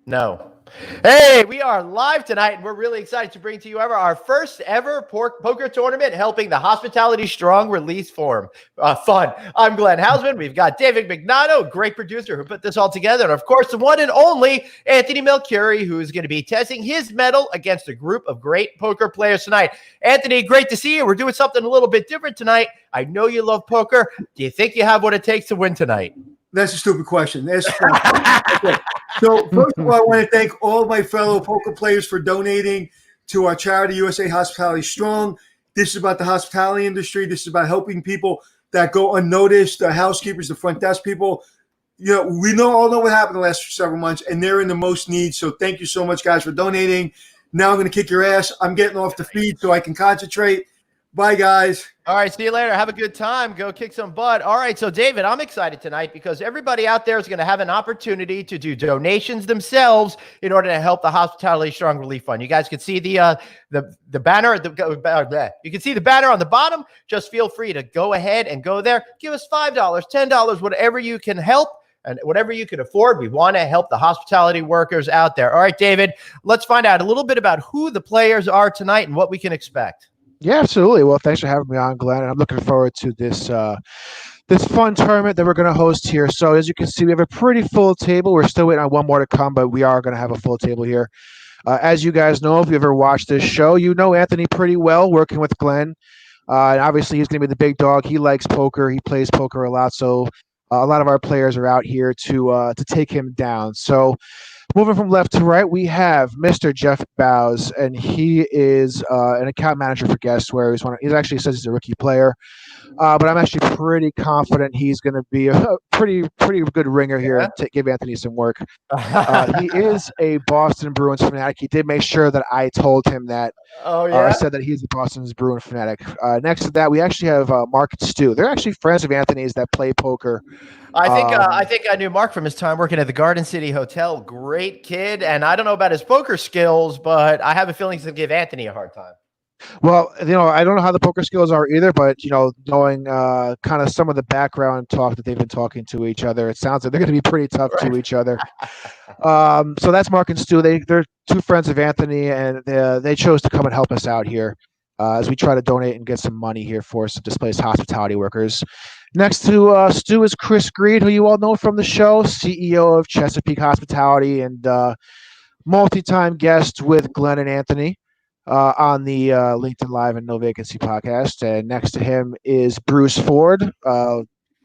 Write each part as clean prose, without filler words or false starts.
No. Hey, we are live tonight, and we're really excited to bring to you our first ever poker tournament helping the Hospitality Strong Release Forum. Fun. I'm Glenn Hausman. We've got David Mignano, great producer who put this all together. And of course, the one and only Anthony Melchiorri, who is going to be testing his mettle against a group of great poker players tonight. Anthony, great to see you. We're doing something a little bit different tonight. I know you love poker. Do you think you have what it takes to win tonight? That's a stupid question. Okay. So first of all, I want to thank all my fellow poker players for donating to our charity, USA Hospitality Strong. This is about the hospitality industry. This is about helping people that go unnoticed, the housekeepers, the front desk people. You know, we all know what happened the last several months, and they're in the most need. So thank you so much, guys, for donating. Now I'm going to kick your ass. I'm getting off the feed so I can concentrate. Bye, guys. All right, see you later. Have a good time. Go kick some butt. All right, so David, I'm excited tonight because everybody out there is going to have an opportunity to do donations themselves in order to help the Hospitality Strong Relief Fund. You guys can see the banner. You can see the banner on the bottom. Just feel free to go ahead and go there. Give us $5, $10, whatever you can help. And whatever you can afford, we want to help the hospitality workers out there. All right, David, let's find out a little bit about who the players are tonight and what we can expect. Yeah, absolutely. Well, thanks for having me on, Glenn. And I'm looking forward to this fun tournament that we're going to host here. So as you can see, we have a pretty full table. We're still waiting on one more to come, but we are going to have a full table here. As you guys know, if you ever watched this show, you know Anthony pretty well, working with Glenn. And obviously, he's going to be the big dog. He likes poker. He plays poker a lot. So a lot of our players are out here to take him down. So moving from left to right, we have Mr. Jeff Bowes, and he is an account manager for Guestware. He actually says he's a rookie player, but I'm actually pretty confident he's going to be a pretty good ringer here and give Anthony some work. He is a Boston Bruins fanatic. He did make sure that I told him that. Oh, yeah? I said that he's a Boston Bruins fanatic. Next to that, we actually have Mark and Stu. They're actually friends of Anthony's that play poker. I think I knew Mark from his time working at the Garden City Hotel. Great kid, and I don't know about his poker skills, but I have a feeling he's going to give Anthony a hard time. Well, I don't know how the poker skills are either, but knowing kind of some of the background talk that they've been talking to each other, it sounds like they're going to be pretty tough to each other. So that's Mark and Stu. They're two friends of Anthony, and they chose to come and help us out here as we try to donate and get some money here for some displaced hospitality workers. Next to Stu is Chris Greed, who you all know from the show, CEO of Chesapeake Hospitality and multi-time guest with Glenn and Anthony on the LinkedIn Live and No Vacancy podcast. And next to him is Bruce Ford,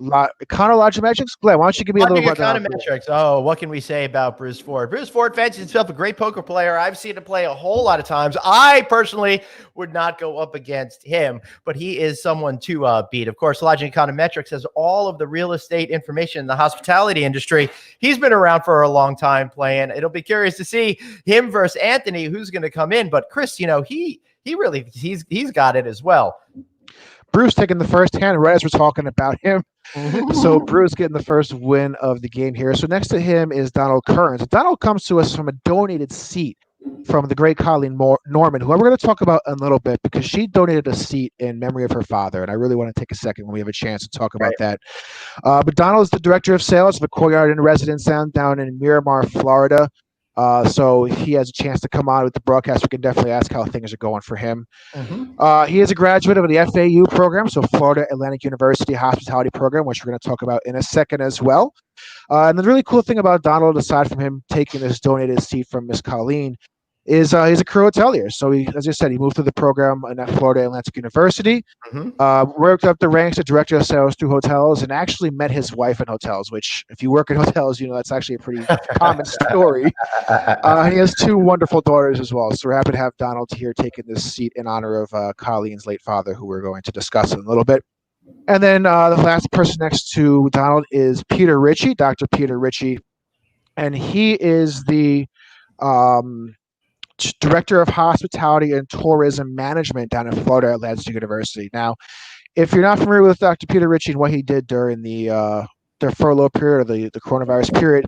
Econologimetrics. Glenn, why don't you give me a little rundown? Econometrics. Oh, what can we say about Bruce Ford? Bruce Ford fancies himself a great poker player. I've seen him play a whole lot of times. I personally would not go up against him, but he is someone to beat. Of course, Logic Econometrics has all of the real estate information in the hospitality industry. He's been around for a long time playing. It'll be curious to see him versus Anthony, who's going to come in. But Chris, he's got it as well. Bruce taking the first hand right as we're talking about him. So Bruce getting the first win of the game here. So next to him is Donald Kearns. Donald comes to us from a donated seat from the great Colleen Norman, who we're going to talk about in a little bit because she donated a seat in memory of her father. And I really want to take a second when we have a chance to talk about that. But Donald is the director of sales of the Courtyard Inn Residence down in Miramar, Florida. So he has a chance to come on with the broadcast. We can definitely ask how things are going for him. He is a graduate of the FAU program, so Florida Atlantic University Hospitality Program, which we're going to talk about in a second as well. And the really cool thing about Donald, aside from him taking this donated seat from Miss Colleen, is he's a career hotelier. So as I said, he moved through the program at Florida Atlantic University, worked up the ranks as director of sales through hotels, and actually met his wife in hotels, which if you work in hotels, that's actually a pretty common story. He has two wonderful daughters as well. So we're happy to have Donald here taking this seat in honor of Colleen's late father, who we're going to discuss in a little bit. And then the last person next to Donald is Peter Ritchie, Dr. Peter Ritchie, and he is the Director of Hospitality and Tourism Management down at Florida Atlantic University. Now, if you're not familiar with Dr. Peter Ritchie and what he did during their furlough period or the coronavirus period,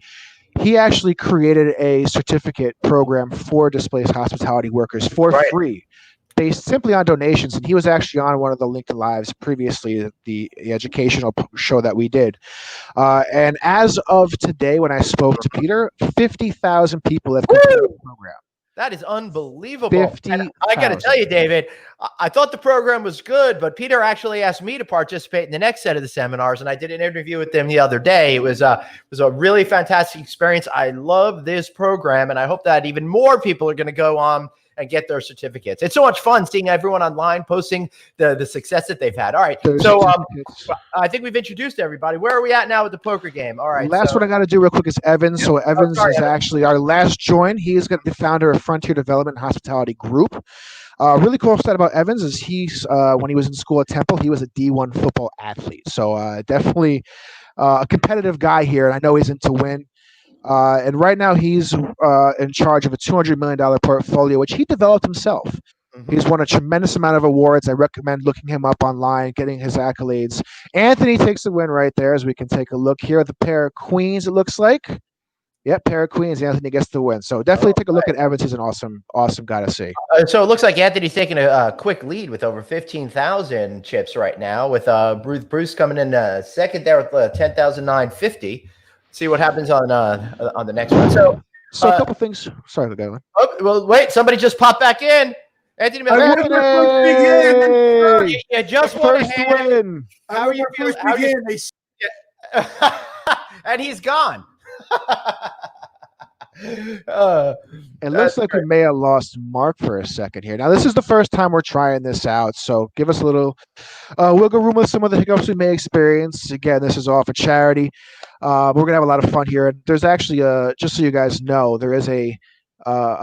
he actually created a certificate program for displaced hospitality workers for free. based simply on donations. And he was actually on one of the Lincoln Lives previously, the educational show that we did. And as of today, when I spoke to Peter, 50,000 people have completed the program. That is unbelievable. 50,000. I got to tell you, David, I thought the program was good, but Peter actually asked me to participate in the next set of the seminars, and I did an interview with them the other day. It was a really fantastic experience. I love this program, and I hope that even more people are going to go on and get their certificates. It's so much fun seeing everyone online posting the success that they've had. All right. So I think we've introduced everybody. Where are we at now with the poker game? All right. Last one I got to do real quick is Evans. So Evans is actually our last join. He is the founder of Frontier Development and Hospitality Group. Really cool stuff about Evans is he's when he was in school at Temple, he was a D1 football athlete. So definitely a competitive guy here. And I know he's into win. And right now he's in charge of a $200 million portfolio, which he developed himself. Mm-hmm. He's won a tremendous amount of awards. I recommend looking him up online, getting his accolades. Anthony takes the win right there, as we can take a look here. The pair of queens, it looks like. Yep, pair of queens. Anthony gets the win. So definitely take a look at Evans. He's an awesome guy to see. So it looks like Anthony's taking a quick lead with over 15,000 chips right now, with Bruce coming in second there with 10,950. See what happens on the next one. So a couple things. Sorry for going. Oh, well, wait. Somebody just popped back in. Anthony Melchiorri. You just first win. How are you feeling? And he's gone. It looks like we may have lost Mark for a second here. Now, this is the first time we're trying this out, so give us a little wiggle room with some of the hiccups we may experience. Again, this is all for charity. We're going to have a lot of fun here. There's actually, just so you guys know, there is a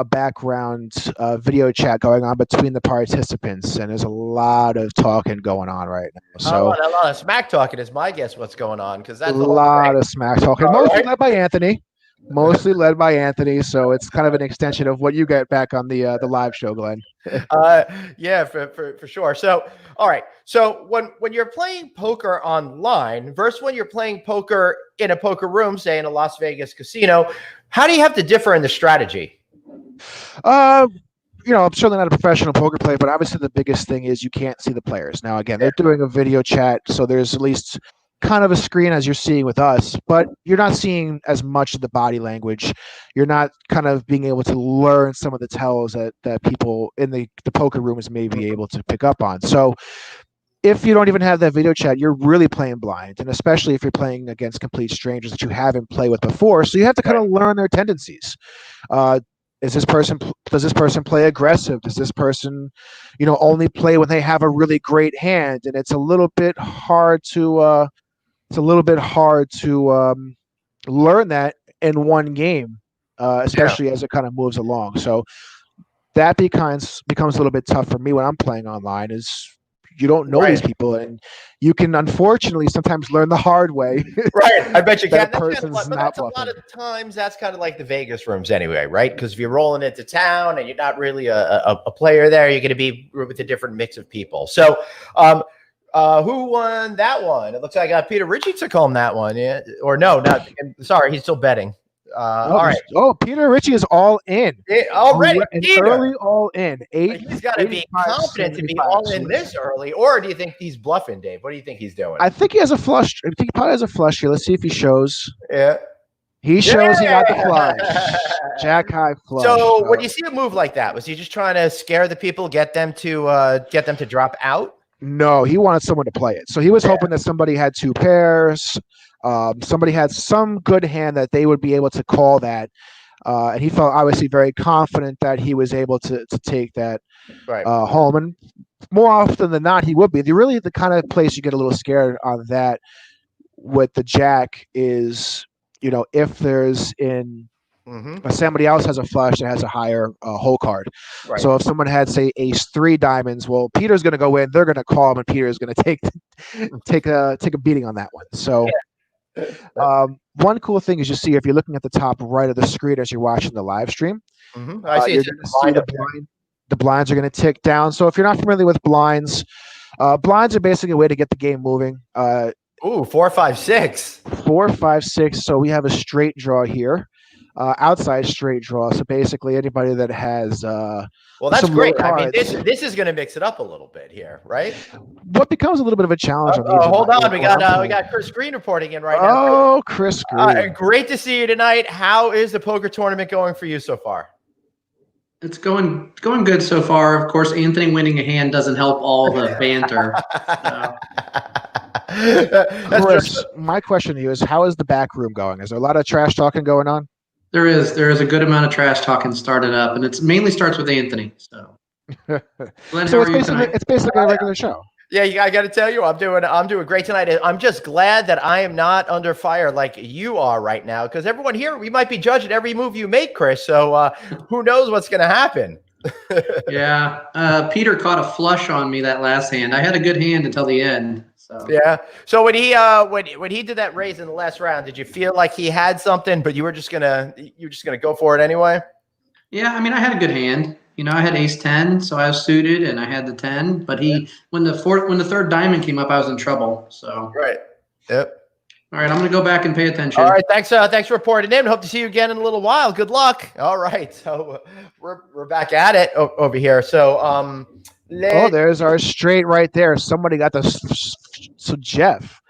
background video chat going on between the participants, and there's a lot of talking going on right now. So a lot of smack talking is my guess what's going on, because that's a lot of smack talking, mostly led by Anthony. Mostly led by Anthony, so it's kind of an extension of what you get back on the live show, Glenn. Yeah, for sure. So, all right. So when you're playing poker online versus when you're playing poker in a poker room, say in a Las Vegas casino, how do you have to differ in the strategy? I'm certainly not a professional poker player, but obviously the biggest thing is you can't see the players. Now, again, they're doing a video chat, so there's at least kind of a screen as you're seeing with us, but you're not seeing as much of the body language. You're not kind of being able to learn some of the tells that people in the poker rooms may be able to pick up on. So if you don't even have that video chat, you're really playing blind, and especially if you're playing against complete strangers that you haven't played with before. So you have to kind of learn their tendencies. Does this person play aggressive? Does this person, only play when they have a really great hand? And it's a little bit hard to learn that in one game, especially as it kind of moves along. So that becomes a little bit tough for me when I'm playing online. Is you don't know these people, and you can unfortunately sometimes learn the hard way. Right, I bet you can. But that's a lot of times that's kind of like the Vegas rooms anyway, right? Because if you're rolling into town and you're not really a player there, you're going to be with a different mix of people. So, who won that one? It looks like Peter Ritchie took home that one. Yeah, or no, not. Sorry, he's still betting. All right. Oh, Peter Ritchie is all in already. Early all in. He's got to be confident to be all in this early, or do you think he's bluffing, Dave? What do you think he's doing? I think he has a flush. I think he probably has a flush here. Let's see if he shows. Yeah. He shows he got the flush. Jack high flush. So when you see a move like that, was he just trying to scare the people, get them to drop out? No, he wanted someone to play it. So he was hoping that somebody had two pairs. Somebody had some good hand that they would be able to call that. And he felt obviously very confident that he was able to take that home. And more often than not, he would be. Really, the kind of place you get a little scared on that with the Jack is, if there's somebody else has a flush that has a higher hole card. Right. So if someone had, say, ace 3 diamonds, well, Peter's going to go in. They're going to call him, and Peter is going to take a beating on that one. So. One cool thing is you see if you're looking at the top right of the screen as you're watching the live stream, I see, you're going to see the blinds are going to tick down. So if you're not familiar with blinds are basically a way to get the game moving. 4, 5, 6. 4, 5, 6. So we have a straight draw here. outside straight draw. So basically, anybody that has well, that's some great. low I mean, cards, this is going to mix it up a little bit here, right? what becomes a little bit of a challenge on these. Hold on, we when I'm got playing. Chris Green reporting in right now. Oh, Chris Green. Great to see you tonight. How is the poker tournament going for you so far? It's going good so far. Of course, Anthony winning a hand doesn't help all the banter. Chris, my question to you is, how is the back room going? Is there a lot of trash talking going on? There is a good amount of trash talking started up, and it mainly starts with Anthony. So, Glenn, So how are you tonight? it's basically a regular show. Yeah, I got to tell you, I'm doing great tonight. I'm just glad that I am not under fire like you are right now, because everyone here, we might be judging every move you make, Chris. So who knows what's going to happen? Yeah, Peter caught a flush on me that last hand. I had a good hand until the end. So yeah. So when he when he did that raise in the last round, did you feel like he had something, but you were just gonna go for it anyway? yeah, I mean, I had a good hand. You know, I had ace 10, so I was suited, and I had the 10. But when the third diamond came up, I was in trouble. So right. Yep. All right, I'm going to go back and pay attention. All right, thanks for reporting in. Hope to see you again in a little while. Good luck. All right, so we're back at it over here. So there's our straight right there. Somebody got the so Jeff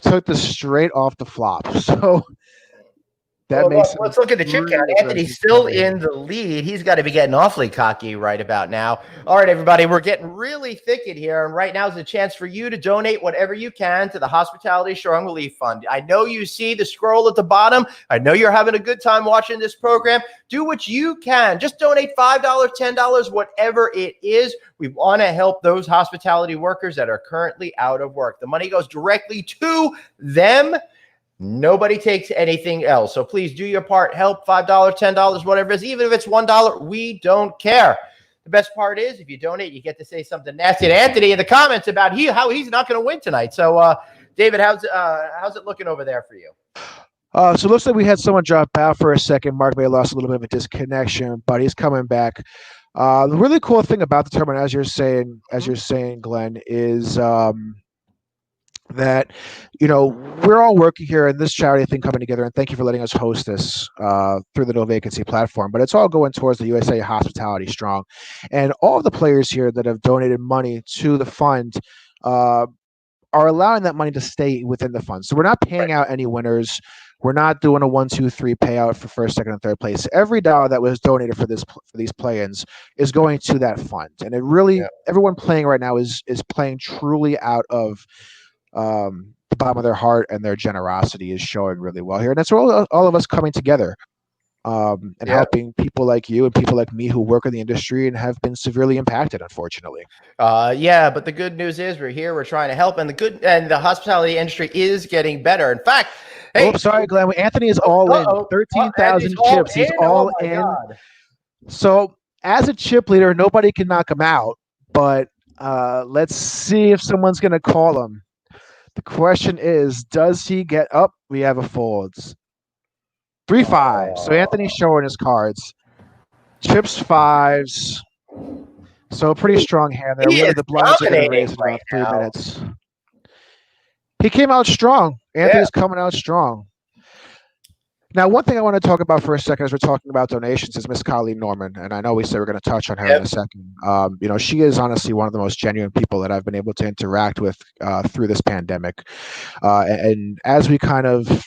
took the straight off the flop. So that makes let's look at the chip count. Anthony's still in the lead. He's got to be getting awfully cocky right about now. All right, everybody, we're getting really thick in here, and right now is a chance for you to donate whatever you can to the Hospitality Strong Relief Fund. I know you see the scroll at the bottom. I know you're having a good time watching this program. Do what you can. Just donate $5, $10, whatever it is. We want to help those hospitality workers that are currently out of work. The money goes directly to them. Nobody takes anything else. So please do your part. Help $5, $10, whatever it is. Even if it's $1, we don't care. The best part is if you donate, you get to say something nasty to Anthony in the comments about how he's not going to win tonight. So, David, how's it looking over there for you? So it looks like we had someone drop out for a second. Mark may have lost a little bit of a disconnection, but he's coming back. The really cool thing about the tournament, as you're saying, Glenn, is that, we're all working here in this charity thing coming together, and thank you for letting us host this through the No Vacancy platform, but it's all going towards the USA Hospitality Strong, and all of the players here that have donated money to the fund are allowing that money to stay within the fund. So we're not paying out any winners. We're not doing a 1, 2, 3 payout for first, second, and third place. Every dollar that was donated for these play-ins is going to that fund, and it really everyone playing right now is playing truly out of the bottom of their heart, and their generosity is showing really well here. And that's all of us coming together and helping people like you and people like me who work in the industry and have been severely impacted, unfortunately. But the good news is we're here, we're trying to help, and the hospitality industry is getting better. In fact, hey, sorry, Glenn. Anthony is all in. 13,000 chips. He's all in. God. So as a chip leader, nobody can knock him out, but let's see if someone's going to call him. The question is, does he get up? We have a folds. 3-5. So Anthony's showing his cards. Chips 5s. So a pretty strong hand there. Really, the blinds are going to raise in about 3 minutes. He came out strong. Anthony's coming out strong. Now, one thing I want to talk about for a second as we're talking about donations is Miss Colleen Norman, and I know we said we're going to touch on her in a second. She is honestly one of the most genuine people that I've been able to interact with through this pandemic. And as we kind of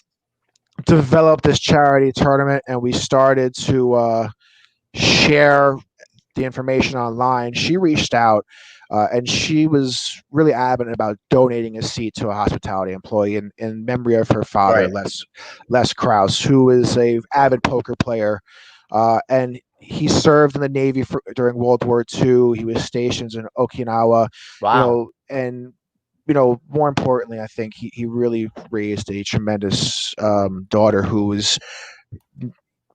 developed this charity tournament and we started to share the information online, she reached out and she was really adamant about donating a seat to a hospitality employee in memory of her father, Les Krause, who is a avid poker player, and he served in the Navy during World War II. He was stationed in Okinawa. Wow. More importantly, I think he really raised a tremendous daughter who was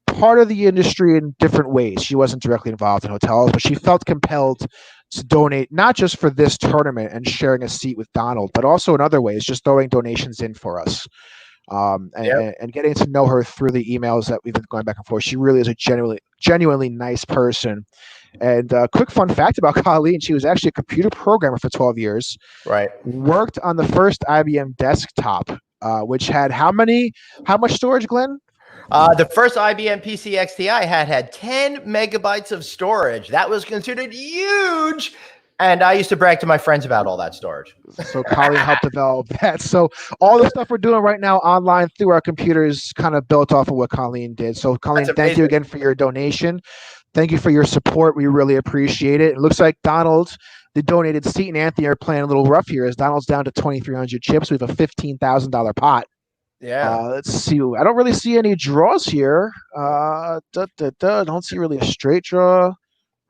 part of the industry in different ways. She wasn't directly involved in hotels, but she felt compelled to donate, not just for this tournament and sharing a seat with Donald, but also in other ways, just throwing donations in for us. And getting to know her through the emails that we've been going back and forth. She really is a genuinely nice person. And quick fun fact about Colleen, she was actually a computer programmer for 12 years. Right. Worked on the first IBM desktop, which had how much storage, Glenn? The first IBM PC XT I had 10 megabytes of storage. That was considered huge. And I used to brag to my friends about all that storage. So Colleen helped develop that. So all the stuff we're doing right now online through our computers kind of built off of what Colleen did. So Colleen, thank you again for your donation. Thank you for your support. We really appreciate it. It looks like Donald, the donated seat, and Anthony are playing a little rough here as Donald's down to 2,300 chips. We have a $15,000 pot. Yeah. Let's see. I don't really see any draws here. Don't see really a straight draw.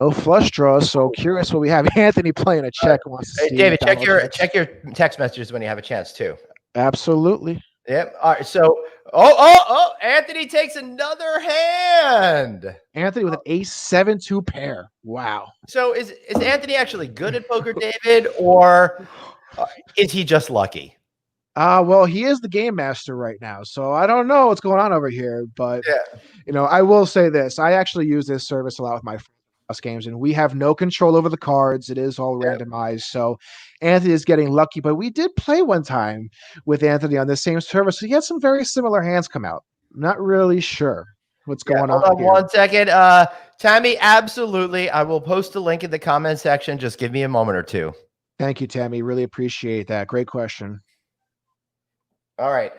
No flush draws. So curious what we have. Anthony playing a check. Wants to Hey, see David, check Donald your text messages when you have a chance too. Absolutely. Yep. All right. So, Anthony takes another hand. Anthony with an ace 7-2 pair. Wow. So is Anthony actually good at poker, David, or is he just lucky? Well, he is the game master right now, so I don't know what's going on over here. But I will say this: I actually use this service a lot with my games, and we have no control over the cards. It is all randomized. So Anthony is getting lucky, but we did play one time with Anthony on the same service. So he had some very similar hands come out. I'm not really sure what's going on. Hold on 1 second. Tammy, absolutely. I will post a link in the comment section. Just give me a moment or two. Thank you, Tammy. Really appreciate that. Great question. All right,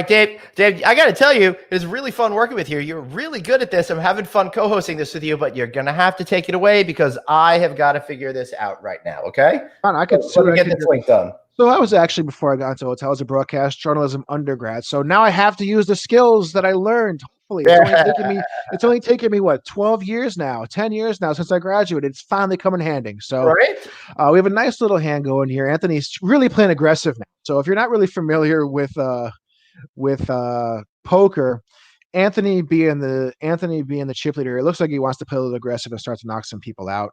Dave. I got to tell you, it's really fun working with you. You're really good at this. I'm having fun co-hosting this with you, but you're gonna have to take it away because I have got to figure this out right now. Okay? I could get this link done. So I was actually, before I got into hotel, I was a broadcast journalism undergrad. So now I have to use the skills that I learned. Hopefully, it's only taken me what 12 years now, 10 years now since I graduated. It's finally come in handy. So we have a nice little hand going here. Anthony's really playing aggressive now. So if you're not really familiar with poker, Anthony being the chip leader, it looks like he wants to play a little aggressive and start to knock some people out.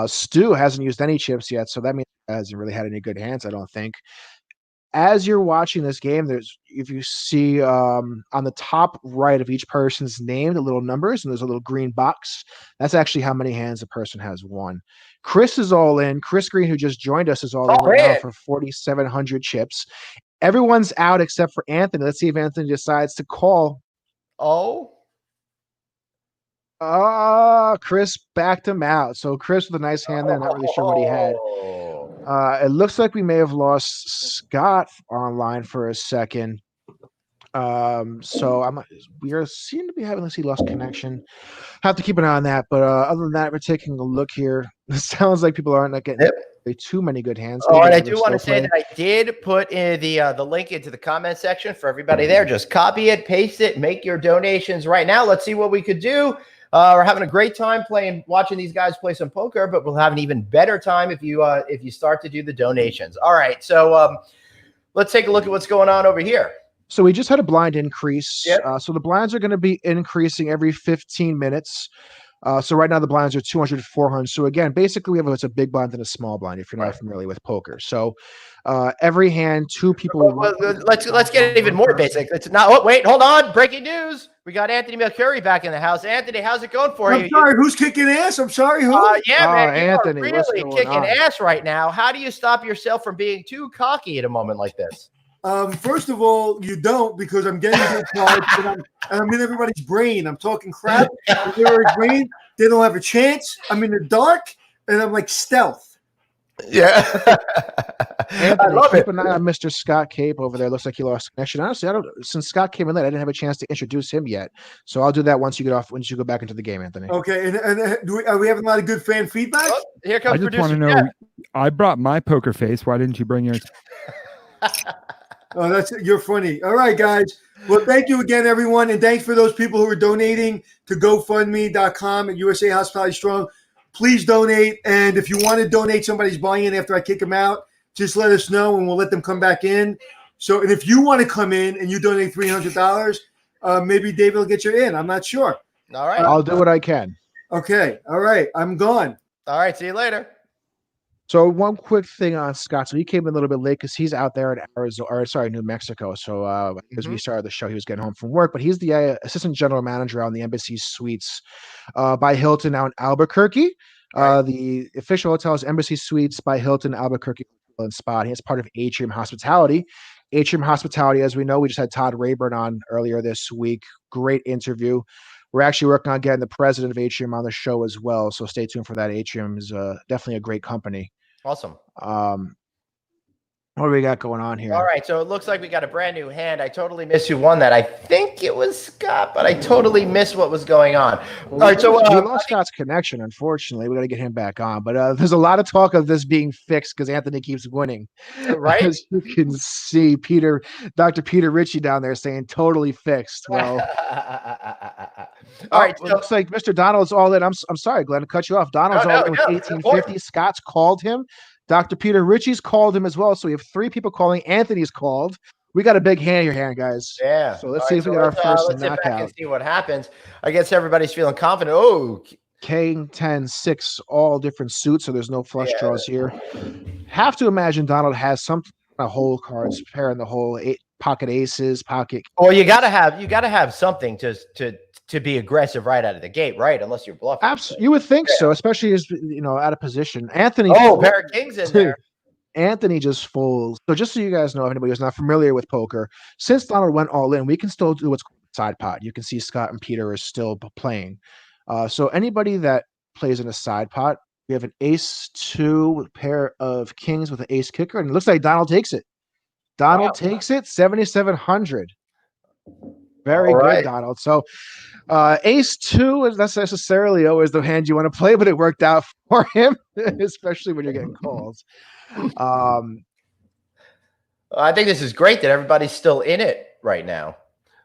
Stu hasn't used any chips yet, so that means he hasn't really had any good hands, I don't think. As you're watching this game, if you see on the top right of each person's name, the little numbers, and there's a little green box. That's actually how many hands a person has won. Chris is all in. Chris Green, who just joined us, is all in right now for 4,700 chips. Everyone's out except for Anthony. Let's see if Anthony decides to call. Chris backed him out. So Chris with a nice hand there. Not really sure what he had. It looks like we may have lost Scott online for a second. So we seem to be having, let's see, lost connection. Have to keep an eye on that. But other than that, we're taking a look here. It sounds like people aren't getting too many good hands. And I do want to say that I did put in the link into the comment section for everybody there. Just copy it, paste it, make your donations right now. Let's see what we could do. We're having a great time watching these guys play some poker, but we'll have an even better time if you start to do the donations. All right, so let's take a look at what's going on over here. So we just had a blind increase. So the blinds are going to be increasing every 15 minutes. So right now the blinds are 200, 400. So again, basically it's a big blind and a small blind if you're not familiar with poker. So every hand, two people. Let's get even more basic. It's not. Wait, hold on. Breaking news. We got Anthony Melchiorri back in the house. Anthony, how's it going for you? I'm sorry. Who's kicking ass? I'm sorry. Who? Man, Anthony, you are really kicking ass right now. How do you stop yourself from being too cocky at a moment like this? First of all, you don't, because I'm getting good cards and I'm in everybody's brain. I'm talking crap in everybody's brain. They don't have a chance. I'm in the dark and I'm like stealth. Yeah. Anthony, keep an eye on Mr. Scott Cape over there. Looks like he lost connection. Honestly, since Scott came in late, I didn't have a chance to introduce him yet. So I'll do that once you go back into the game, Anthony. Okay. And are we having a lot of good fan feedback? Here comes I just want to know, I brought my poker face. Why didn't you bring yours? You're funny. All right, guys. Well, thank you again, everyone. And thanks for those people who are donating to GoFundMe.com at USA Hospitality Strong. Please donate. And if you want to donate somebody's buy-in after I kick them out, just let us know and we'll let them come back in. So, and if you want to come in and you donate $300, maybe David will get you in. I'm not sure. All right. I'll do what I can. Okay. All right. I'm gone. All right. See you later. So one quick thing on Scott. So he came in a little bit late because he's out there in New Mexico. So as we started the show, he was getting home from work. But he's the assistant general manager on the Embassy Suites by Hilton out in Albuquerque. The official hotel is Embassy Suites by Hilton, Albuquerque and Spa. He is part of Atrium Hospitality. Atrium Hospitality, as we know, we just had Todd Rayburn on earlier this week great interview. We're actually working on getting the president of Atrium on the show as well, so stay tuned for that. Atrium is definitely a great company. Awesome. What do we got going on here? All right, so it looks like we got a brand new hand. I totally missed who won that. I think it was Scott, but I totally missed what was going on. All right, so we lost Scott's connection. Unfortunately, we got to get him back on. But there's a lot of talk of this being fixed because Anthony keeps winning. Right? As you can see, Dr. Peter Ritchie down there saying totally fixed. Well, all right, it looks like Mr. Donald's all in. I'm sorry, Glenn, to cut you off. Donald's all in with 1850. Scott's called him. Dr. Peter Ritchie's called him as well. So we have 3 people calling. Anthony's called. We got a big hand here, guys. Yeah. So let's see if we get our first let's knockout. Sit back and see what happens. I guess everybody's feeling confident. Oh, King 10, 6, all different suits. So there's no flush draws here. Have to imagine Donald has some hole cards, pairing the whole pocket aces, pocket. Well, you gotta have something to be aggressive right out of the gate, right? Unless you're bluffing. Absolutely, you would think so, especially as out of position. Anthony. Oh, pair of kings in there. Anthony just folds. So just so you guys know, if anybody who's not familiar with poker, since Donald went all in, we can still do what's called side pot. You can see Scott and Peter are still playing. So anybody that plays in a side pot, we have an ace-2 with a pair of kings with an ace kicker, and it looks like Donald takes it. Donald takes it, 7,700. Very good, Donald. So ace-2 is not necessarily always the hand you want to play, but it worked out for him, especially when you're getting calls. I think this is great that everybody's still in it right now.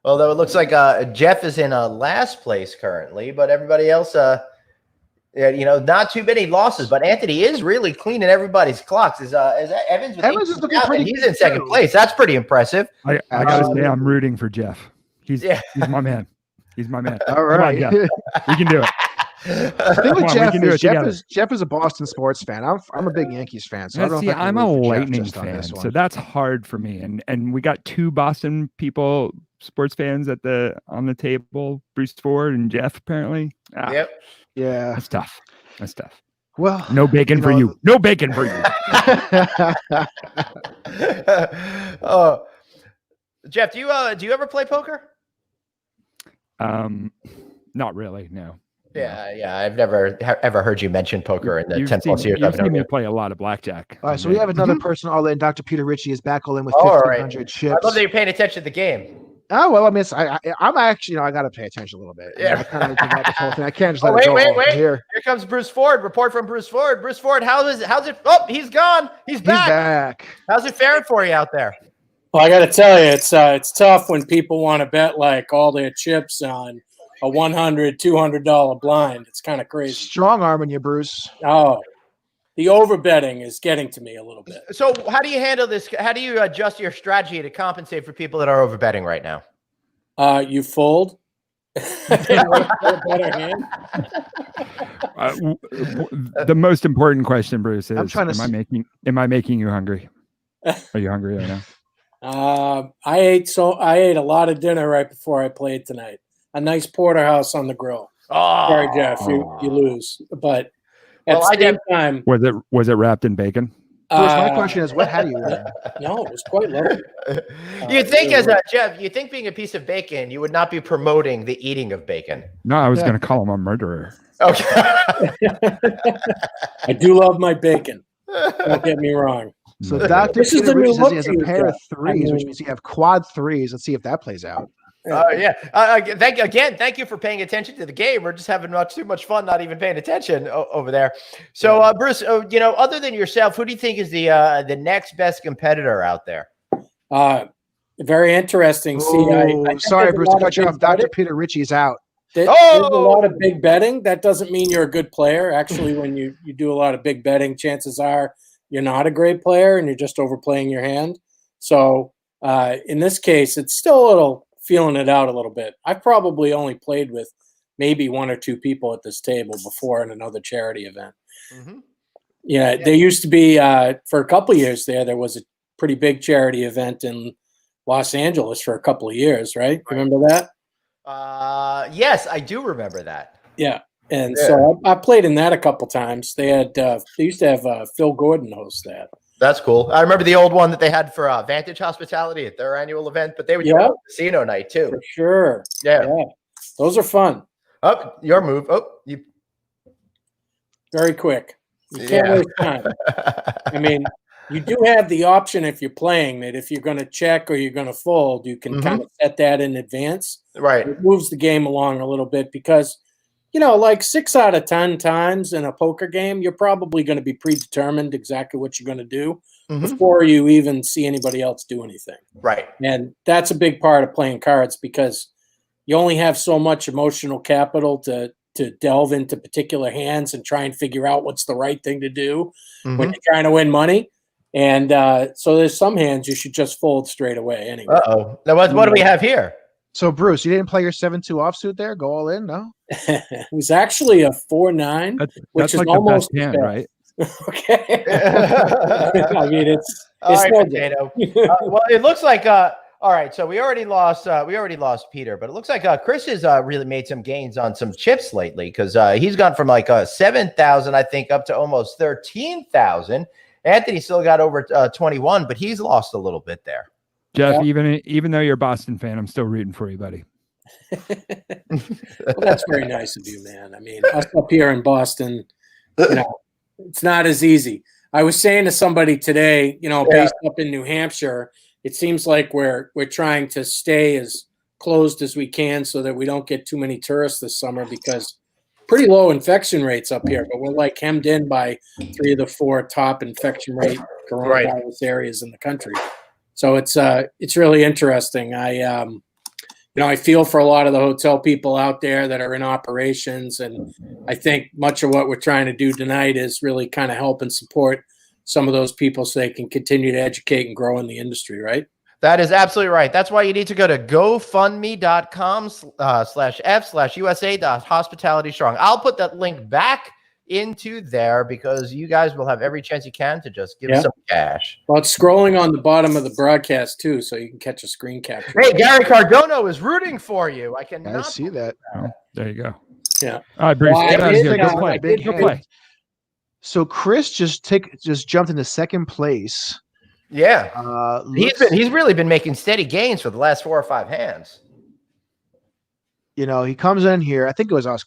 Although it looks like Jeff is in last place currently, but everybody else, not too many losses. But Anthony is really cleaning everybody's clocks. Is Evans? Evans is looking pretty. He's in second place. That's pretty impressive. I gotta say, I'm rooting for Jeff. He's my man. He's my man. All right, on, Jeff. We can do it. The thing with Jeff is a Boston sports fan. I'm a big Yankees fan, so I don't know if I'm a Lightning fan, so that's hard for me. And we got 2 Boston sports fans on the table, Bruce Ford and Jeff apparently. Yep. Yeah. That's tough. Well, no bacon for you. No bacon for you. Oh, Jeff, do you ever play poker? Not really. No. Yeah. I've never ever heard you mention poker in the 10+ years I've known you. You play a lot of blackjack. All right, so we have another person all in. Dr. Peter Ritchie is back all in with 1,500 chips. I love that you're paying attention to the game. Oh well, I mean, I'm actually, I got to pay attention a little bit. Yeah, I kind of about this whole thing. I can't just let it go. Wait! Here comes Bruce Ford. Report from Bruce Ford. Bruce Ford, how's it? Oh, he's gone. He's back. How's it faring for you out there? Well, I got to tell you, it's tough when people want to bet like all their chips on a $100, $200 blind. It's kind of crazy. Strong arming you, Bruce. Oh, the over betting is getting to me a little bit. So how do you handle this? How do you adjust your strategy to compensate for people that are over betting right now? You fold. The most important question, Bruce, is am I making you hungry? Are you hungry right now? I ate a lot of dinner right before I played tonight. A nice porterhouse on the grill. Oh, sorry, Jeff, you lose. But at the same time, was it wrapped in bacon? Bruce, my question is, what had you eaten? No, it was quite lovely. You think Jeff, you think being a piece of bacon, you would not be promoting the eating of bacon? No, I was going to call him a murderer. Okay. I do love my bacon. Don't get me wrong. So Dr. This is the new look. He has a pair of threes, which means you have quad threes. Let's see if that plays out. Thank you for paying attention to the game. We're just having too much fun, not even paying attention over there. So, Bruce, other than yourself, who do you think is the next best competitor out there? Very interesting. Sorry, Bruce, to cut you off. Dr. Peter Ritchie's out. There's a lot of big betting. That doesn't mean you're a good player. Actually, when you do a lot of big betting, chances are you're not a great player and you're just overplaying your hand. So in this case, it's still a little feeling it out a little bit. I've probably only played with maybe 1 or 2 people at this table before in another charity event. Mm-hmm. Yeah, there used to be for a couple of years there was a pretty big charity event in Los Angeles for a couple of years, right? Remember that? Yes, I do remember that. Yeah. And so I played in that a couple times. They used to have Phil Gordon host that. That's cool. I remember the old one that they had for Vantage Hospitality at their annual event, but they would do casino night too. For sure. Yeah. Those are fun. Oh, your move. Oh, you. Very quick. You can't waste time. I mean, you do have the option if you're playing that if you're going to check or you're going to fold, you can kind of set that in advance. Right. It moves the game along a little bit because, like 6 out of 10 times in a poker game, you're probably going to be predetermined exactly what you're going to do before you even see anybody else do anything. Right. And that's a big part of playing cards because you only have so much emotional capital to delve into particular hands and try and figure out what's the right thing to do when you're trying to win money. And so there's some hands you should just fold straight away anyway. Uh-oh. Now, what do we have here? So, Bruce, you didn't play your 7-2 offsuit there? Go all in, no? It was actually a 4-9, which is like almost the best hand, right? Okay. I mean, it's right, no Potato. Well, it looks like all right. So we already lost Peter, but it looks like Chris has really made some gains on some chips lately because he's gone from like 7,000, I think, up to almost 13,000. Anthony still got over 21, but he's lost a little bit there. Jeff, even though you're a Boston fan, I'm still rooting for you, buddy. Well, that's very nice of you, man. I mean, us up here in Boston, it's not as easy. I was saying to somebody today, based up in New Hampshire, it seems like we're trying to stay as closed as we can so that we don't get too many tourists this summer because pretty low infection rates up here, but we're like hemmed in by 3 of the 4 top infection rate coronavirus areas in the country. So it's really interesting. I feel for a lot of the hotel people out there that are in operations, and I think much of what we're trying to do tonight is really kind of help and support some of those people so they can continue to educate and grow in the industry, right? That is absolutely right. That's why you need to go to gofundme.com/f/USA.hospitalitystrong. I'll put that link back into there because you guys will have every chance you can to just give us some cash. Well, it's scrolling on the bottom of the broadcast too, so you can catch a screen capture. Hey, Gary Cardono is rooting for you. I see that. Oh, there you go. Yeah. All right, Bruce, Well, get out of here. Go Go play. Go play. So Chris just jumped into second place. Yeah. He's really been making steady gains for the last 4 or 5 hands. He comes in here. I think it was us.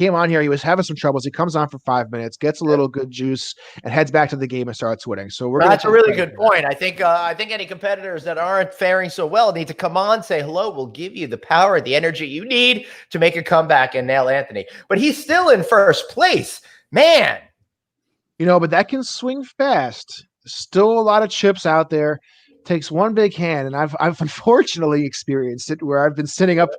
Came on here. He was having some troubles. He comes on for 5 minutes, gets a little good juice, and heads back to the game and starts winning. So that's a really good point. I think any competitors that aren't faring so well need to come on, say hello. We'll give you the power, the energy you need to make a comeback and nail Anthony. But he's still in first place, man. But that can swing fast. Still a lot of chips out there. Takes one big hand, and I've unfortunately experienced it where I've been sitting up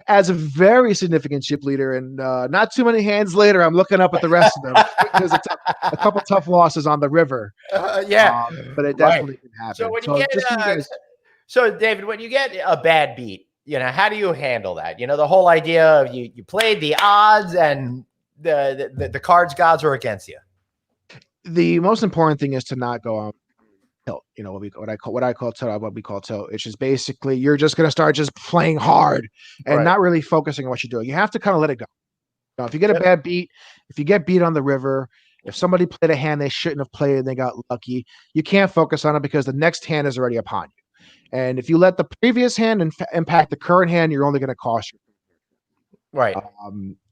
as a very significant chip leader, and not too many hands later, I'm looking up at the rest of them because it's a couple tough losses on the river. But it definitely can happen. So when you David, when you get a bad beat, how do you handle that? The whole idea of you played the odds and the cards gods are against you. The most important thing is to not go on tilt. What I call tilt, what we call tilt. It's just basically you're just going to start just playing hard and not really focusing on what you're doing. You have to kind of let it go. If you get a bad beat, if you get beat on the river, if somebody played a hand they shouldn't have played and they got lucky, you can't focus on it because the next hand is already upon you. And if you let the previous hand impact the current hand, you're only going to cost you. Right.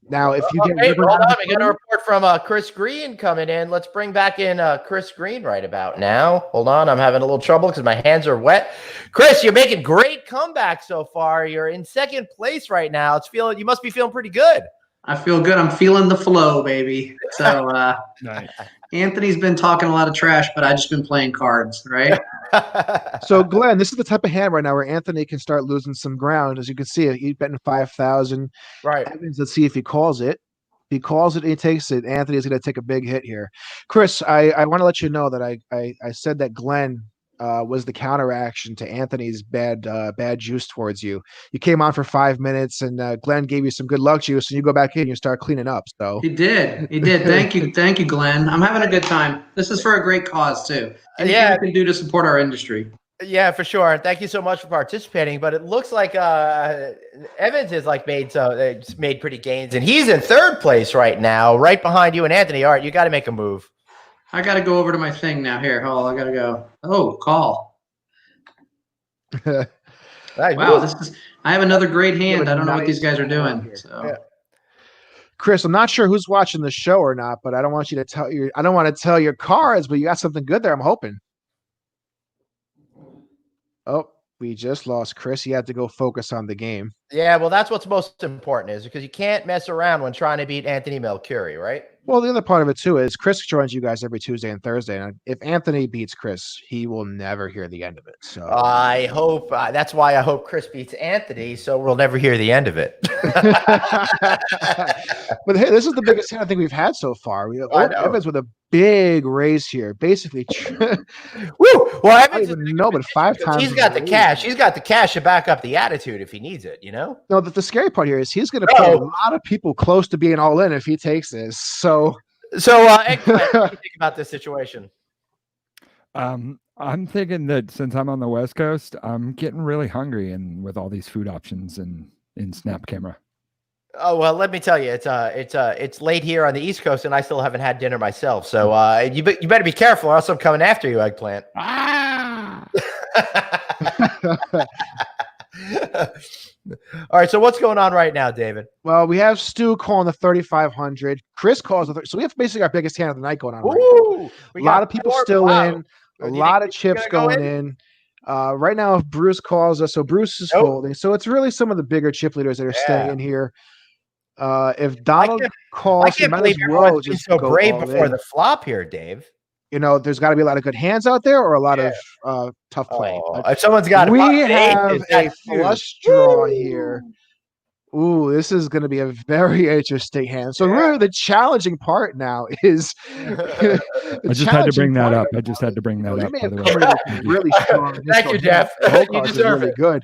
Now, if you get hold on, we got a report from Chris Green coming in. Let's bring back in Chris Green right about now. Hold on, I'm having a little trouble because my hands are wet. Chris, you're making great comeback so far. You're in second place right now. You must be feeling pretty good. I feel good. I'm feeling the flow, baby. So Nice. Anthony's been talking a lot of trash, but I just been playing cards, right? So, Glenn, this is the type of hand right now where Anthony can start losing some ground. As you can see, he's betting 5,000. Right. Let's see if he calls it. If he calls it and he takes it, Anthony's going to take a big hit here. Chris, I want to let you know that I said that Glenn was the counteraction to Anthony's bad juice towards you. You came on for 5 minutes, and Glenn gave you some good luck juice, and you go back in and you start cleaning up. So He did. Thank you, Glenn. I'm having a good time. This is for a great cause too. Anything we can do to support our industry. Yeah, for sure. Thank you so much for participating. But it looks like Evans has made pretty gains, and he's in third place right now, right behind you and Anthony. All right, you got to make a move. I got to go over to my thing now. Here, hold on, I got to go. Oh, call. Right, Wow, woo. I have another great have hand. a I don't know what these nice guys are hand doing. here. So. Yeah. Chris, I'm not sure who's watching the show or not, but I don't want you to tell you. I don't want to tell your cards, but you got something good there. I'm hoping. Oh, we just lost Chris. He had to go focus on the game. Yeah, well, that's what's most important is because you can't mess around when trying to beat Anthony Melchiorri, right? Well, the other part of it too is Chris joins you guys every Tuesday and Thursday, and if Anthony beats Chris, he will never hear the end of it. So I hope that's why I hope Chris beats Anthony, so we'll never hear the end of it. But hey, this is the biggest hand I think we've had so far. We have Evans with a big raise here, basically. Woo! Well, I Evans don't even know, but 5 times he's got the cash. He's got the cash to back up the attitude if he needs it. You know. No, the scary part here is he's going to put a lot of people close to being all in if he takes this. So Eggplant, what do you think about this situation? I'm thinking that since I'm on the West Coast, I'm getting really hungry, and with all these food options in Snap Camera. Oh well, let me tell you, it's late here on the East Coast, and I still haven't had dinner myself. So you better be careful, or else I'm coming after you, Eggplant. Ah! All right, so what's going on right now, David? Well, we have Stu calling the 3,500. Chris calls the so we have basically our biggest hand of the night going on. Ooh, right now. A lot of people still in. A lot of chips going in. Right now, if Bruce calls us, so Bruce is folding. So it's really some of the bigger chip leaders that are staying in here. If Donald calls, I can't believe everyone's been so brave before the flop here, Dave. You know, there's got to be a lot of good hands out there, or a lot of tough playing. If someone's got, we have a flush draw here. Ooh, this is going to be a very interesting hand. So really, the challenging part now is. I just had to bring that up. I just had to bring that up. By the way, really strong. Thank you, Jeff. You deserve really good.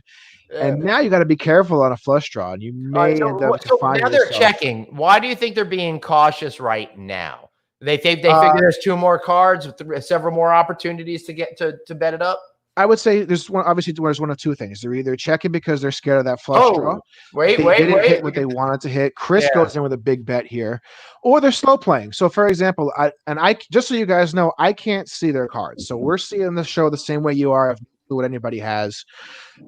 And now you got to be careful on a flush draw, and you may end up finding now they're checking. Why do you think they're being cautious right now? They think they figure there's 2 more cards, several more opportunities to get to bet it up. I would say there's one. Obviously, there's one of 2 things. They're either checking because they're scared of that flush draw. They didn't hit what they wanted to hit. Chris goes in with a big bet here, or they're slow playing. So, for example, I just so you guys know, I can't see their cards. So we're seeing the show the same way you are. What anybody has,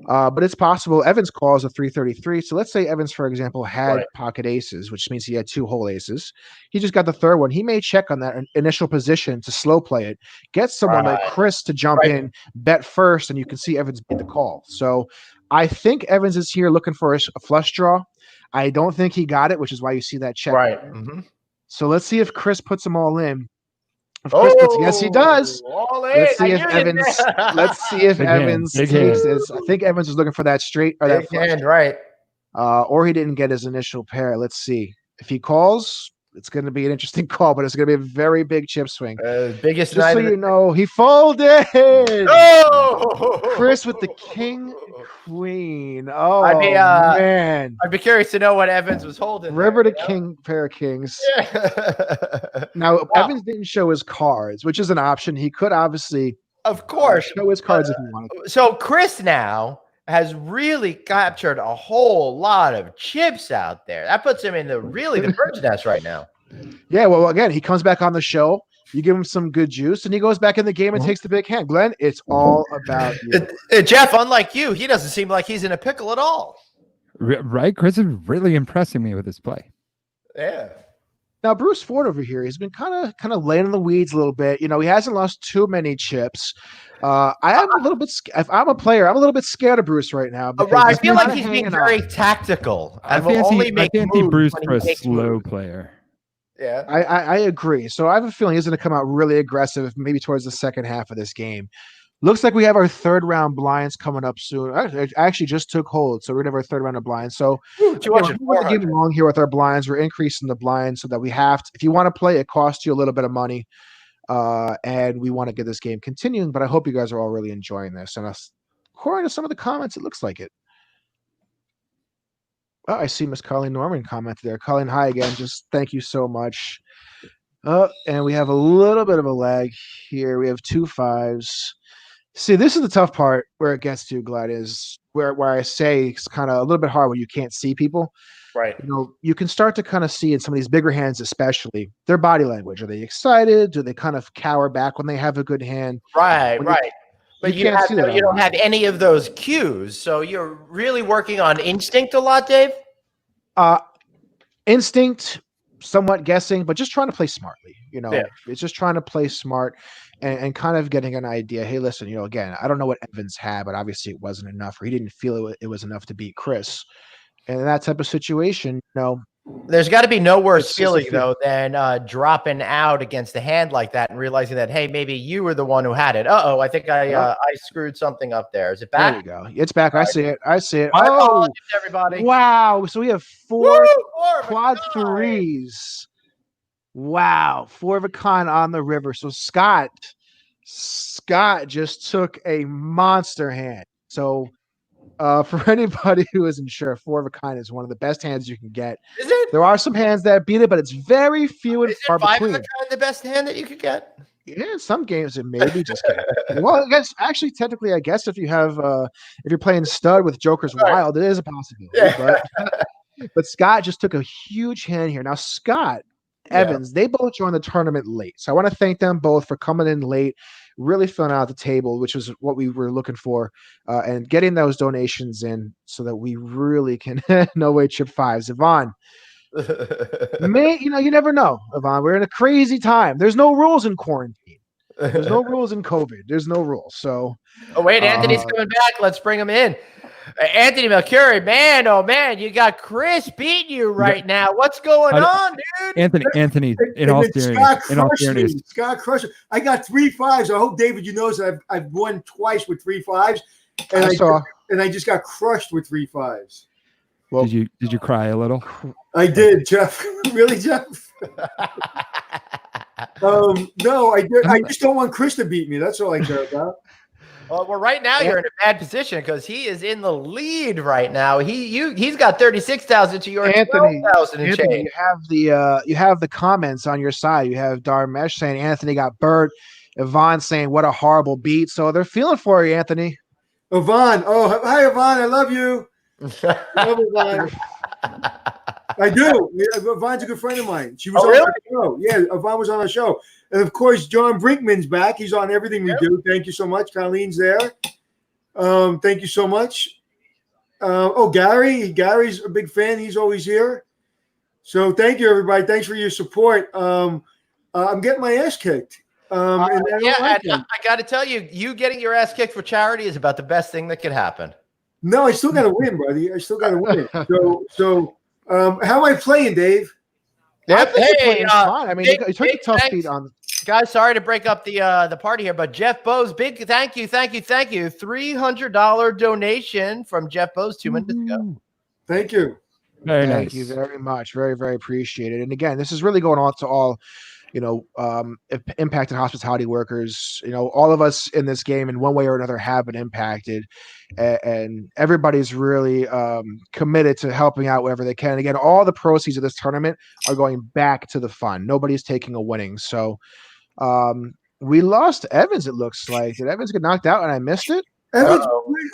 but it's possible. Evans calls a 333. So let's say Evans, for example, had pocket aces, which means he had 2 whole aces. He just got the 3rd one. He may check on that initial position to slow play it, get someone like Chris to jump in, bet first, and you can see Evans beat the call. So I think Evans is here looking for a flush draw. I don't think he got it, which is why you see that check. Right. Mm-hmm. So let's see if Chris puts them all in. Yes, he does. Let's see if Evans. Let's see if Evans takes this. I think Evans was looking for that straight or that hand, right? Or he didn't get his initial pair. Let's see if he calls. It's going to be an interesting call, but it's going to be a very big chip swing. Biggest Just night. So you know, he folded. Oh, Chris with the king, queen. Oh man! I'd be curious to know what Evans was holding. River to king, pair of kings. Now Evans didn't show his cards, which is an option. He could obviously, of course, show his cards if he wanted. So Chris now has really captured a whole lot of chips out there. That puts him in the bird's nest right now. Yeah, well, again, he comes back on the show. You give him some good juice, and he goes back in the game and takes the big hand. Glenn, it's all about you. Jeff, unlike you, he doesn't seem like he's in a pickle at all. Right? Chris is really impressing me with his play. Yeah. Now, Bruce Ford over here, he's been kind of laying in the weeds a little bit. You know, he hasn't lost too many chips. I am a little bit. If I'm a player, I'm a little bit scared of Bruce right now. I feel like he's being very tactical. I fancy Bruce for a slow player. Yeah, I agree. So I have a feeling he's going to come out really aggressive, maybe towards the second half of this game. Looks like we have our 3rd round blinds coming up soon. I actually just took hold, so we're going to have our 3rd round of blinds. So we're getting along here with our blinds. We're increasing the blinds so that we have to, if you want to play, it costs you a little bit of money. And we want to get this game continuing, but I hope you guys are all really enjoying this. And according to some of the comments, it looks like it. Oh, I see Miss Colleen Norman comment there. Colleen, hi again. Just thank you so much. And we have a little bit of a lag here. We have 2 5s. See, this is the tough part where it gets to, Glad, is where I say it's kind of a little bit hard when you can't see people. Right. You can start to kind of see in some of these bigger hands, especially their body language. Are they excited? Do they kind of cower back when they have a good hand? Right. When Right. But you can't see that you don't online. have any of those cues. So you're really working on instinct a lot, Dave? Instinct, somewhat guessing, but just trying to play smartly. Yeah. It's just trying to play smart and kind of getting an idea. Hey, listen, again, I don't know what Evans had, but obviously it wasn't enough, or he didn't feel it was enough to beat Chris. And in that type of situation, There's got to be no worse It's just a feeling, feel. though, than dropping out against a hand like that and realizing that, hey, maybe you were the one who had it. Uh-oh, I think I screwed something up there. Is it there back? you go. It's back. I see it. I see it. My Oh, apologies, everybody. wow. So we have 4 Woo! Four of a quad kind. threes. Wow. 4 of a kind on the river. So Scott just took a monster hand. So for anybody who isn't sure, 4 of a kind is one of the best hands you can get. Is it? There are some hands that beat it, but it's very few and Is far it 5 of between. a kind the best hand that you could get? Yeah, in some games it may be just kidding. Well, I guess actually technically, I guess if you're playing stud with Joker's Right. Wild, it is a possibility. Yeah. But Scott just took a huge hand here. Now Scott Evans, they both joined the tournament late, so I want to thank them both for coming in late, really filling out the table, which was what we were looking for, and getting those donations in so that we really can no way chip fives. Yvonne. You never know, Yvonne. We're in a crazy time. There's no rules in quarantine. There's no rules in COVID. There's no rules. So, Oh, wait, Anthony's coming back. Let's bring him in. Anthony Melchiorri, man, oh man, you got Chris beating you right now. What's going on, dude? Anthony, in all fairness, Scott crushed it. I got 3 5s. I hope David, that I've won twice with 3 5s, and I just got crushed with 3 5s. Well, did you cry a little? I did, Jeff. Really, Jeff? No, I did. I just don't want Chris to beat me. That's all I care about. Well, right now you're in a bad position because he is in the lead right now. He's got 36,000 to your 12,000 and change. You have the comments on your side. You have Darmesh saying Anthony got burnt. Yvonne saying what a horrible beat. So they're feeling for you, Anthony. Yvonne. Oh, hi, Yvonne. I love you. Love Yvonne. I do. Yvonne's a good friend of mine. She was on our show. Yeah, Yvonne was on our show. And, of course, John Brinkman's back. He's on everything we do. Thank you so much. Colleen's there. Thank you so much. Gary. Gary's a big fan. He's always here. So thank you, everybody. Thanks for your support. I'm getting my ass kicked. I got to tell you, you getting your ass kicked for charity is about the best thing that could happen. No, I still got to win, buddy. I still got to win. So how am I playing, Dave? Yep. Hey, fine. I mean, you took a tough beat on. Guys, sorry to break up the party here, but Jeff Bose, big thank you. $300 donation from Jeff Bose 2 minutes ago. Thank you. Thank you very much. Very, very appreciated. And again, this is really going on to all, impacted hospitality workers. All of us in this game in one way or another have been impacted, and everybody's really committed to helping out wherever they can. And again, all the proceeds of this tournament are going back to the fund. Nobody's taking a winning. So we lost Evans, it looks like. Did Evans get knocked out and I missed it? Evans,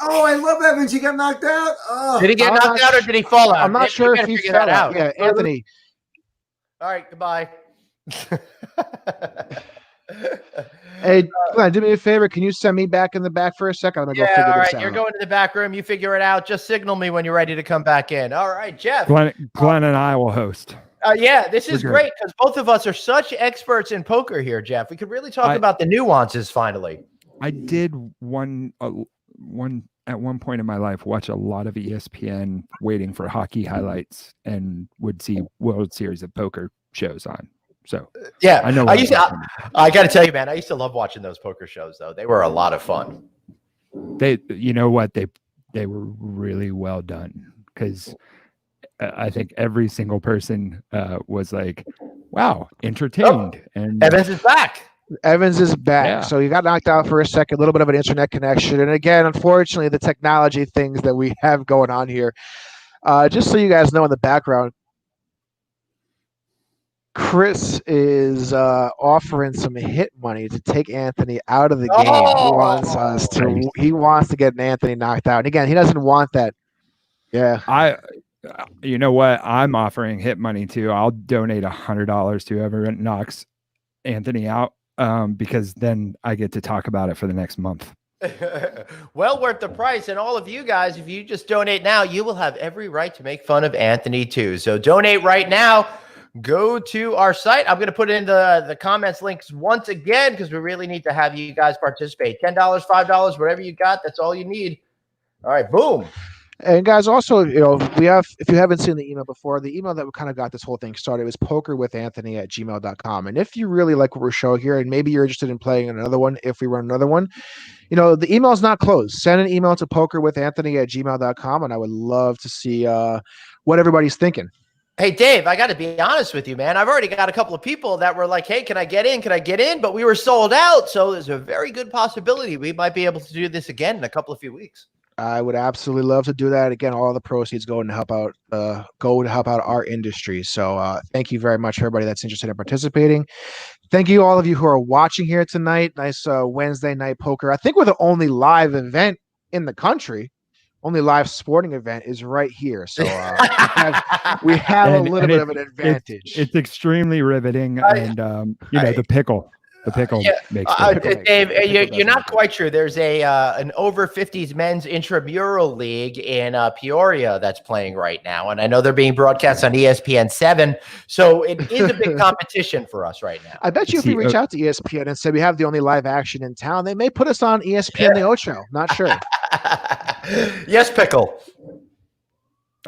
I love Evans. He got knocked out. Did he get knocked out or did he fall out? I'm not sure if he fell out. Yeah, Anthony. All right, goodbye. Hey, Glenn, do me a favor. Can you send me back in the back for a second? I'm gonna go figure this out. You're going to the back room. You figure it out. Just signal me when you're ready to come back in. All right, Jeff. Glenn and I will host. This is great because both of us are such experts in poker here, Jeff. We could really talk about the nuances finally. I did at one point in my life watch a lot of ESPN waiting for hockey highlights and would see World Series of Poker shows on. So yeah, I know. I got to tell you, man, I used to love watching those poker shows, though. They were a lot of fun. You know what? They were really well done because I think every single person was like, "Wow, entertained." And Evans is back. Yeah. So you got knocked out for a second, a little bit of an internet connection. And again, unfortunately, the technology things that we have going on here. Just so you guys know in the background, Chris is offering some hit money to take Anthony out of the game. Oh! He wants to get Anthony knocked out. And again, he doesn't want that. Yeah. You know what? I'm offering hit money too. I'll donate $100 to whoever knocks Anthony out, because then I get to talk about it for the next month. Well worth the price. And all of you guys, if you just donate now, you will have every right to make fun of Anthony too. So donate right now. Go to our site. I'm going to put in the comments links once again, because we really need to have you guys participate. $10, $5, whatever you got, that's all you need. All right, boom. And guys, also, we have, if you haven't seen the email before, the email that we kind of got this whole thing started was pokerwithanthony@gmail.com. And if you really like what we're showing here, and maybe you're interested in playing another one, if we run another one, the email is not closed. Send an email to pokerwithanthony@gmail.com, and I would love to see what everybody's thinking. Hey, Dave, I got to be honest with you, man. I've already got a couple of people that were like, hey, can I get in? Can I get in? But we were sold out. So there's a very good possibility we might be able to do this again in a couple of few weeks. I would absolutely love to do that. Again, all the proceeds go to help out our industry. So thank you very much, everybody that's interested in participating. Thank you, all of you who are watching here tonight. Nice Wednesday night poker. I think we're the only live event in the country. Only live sporting event is right here. So we have a little bit of an advantage. It's extremely riveting. And, the pickle. The pickle makes it. Dave, you're not quite sure. There's an over 50s men's intramural league in Peoria that's playing right now, and I know they're being broadcast on ESPN7. So it is a big competition for us right now. I bet you if we reach out to ESPN and say we have the only live action in town, they may put us on ESPN The Ocho. Not sure. Yes, pickle.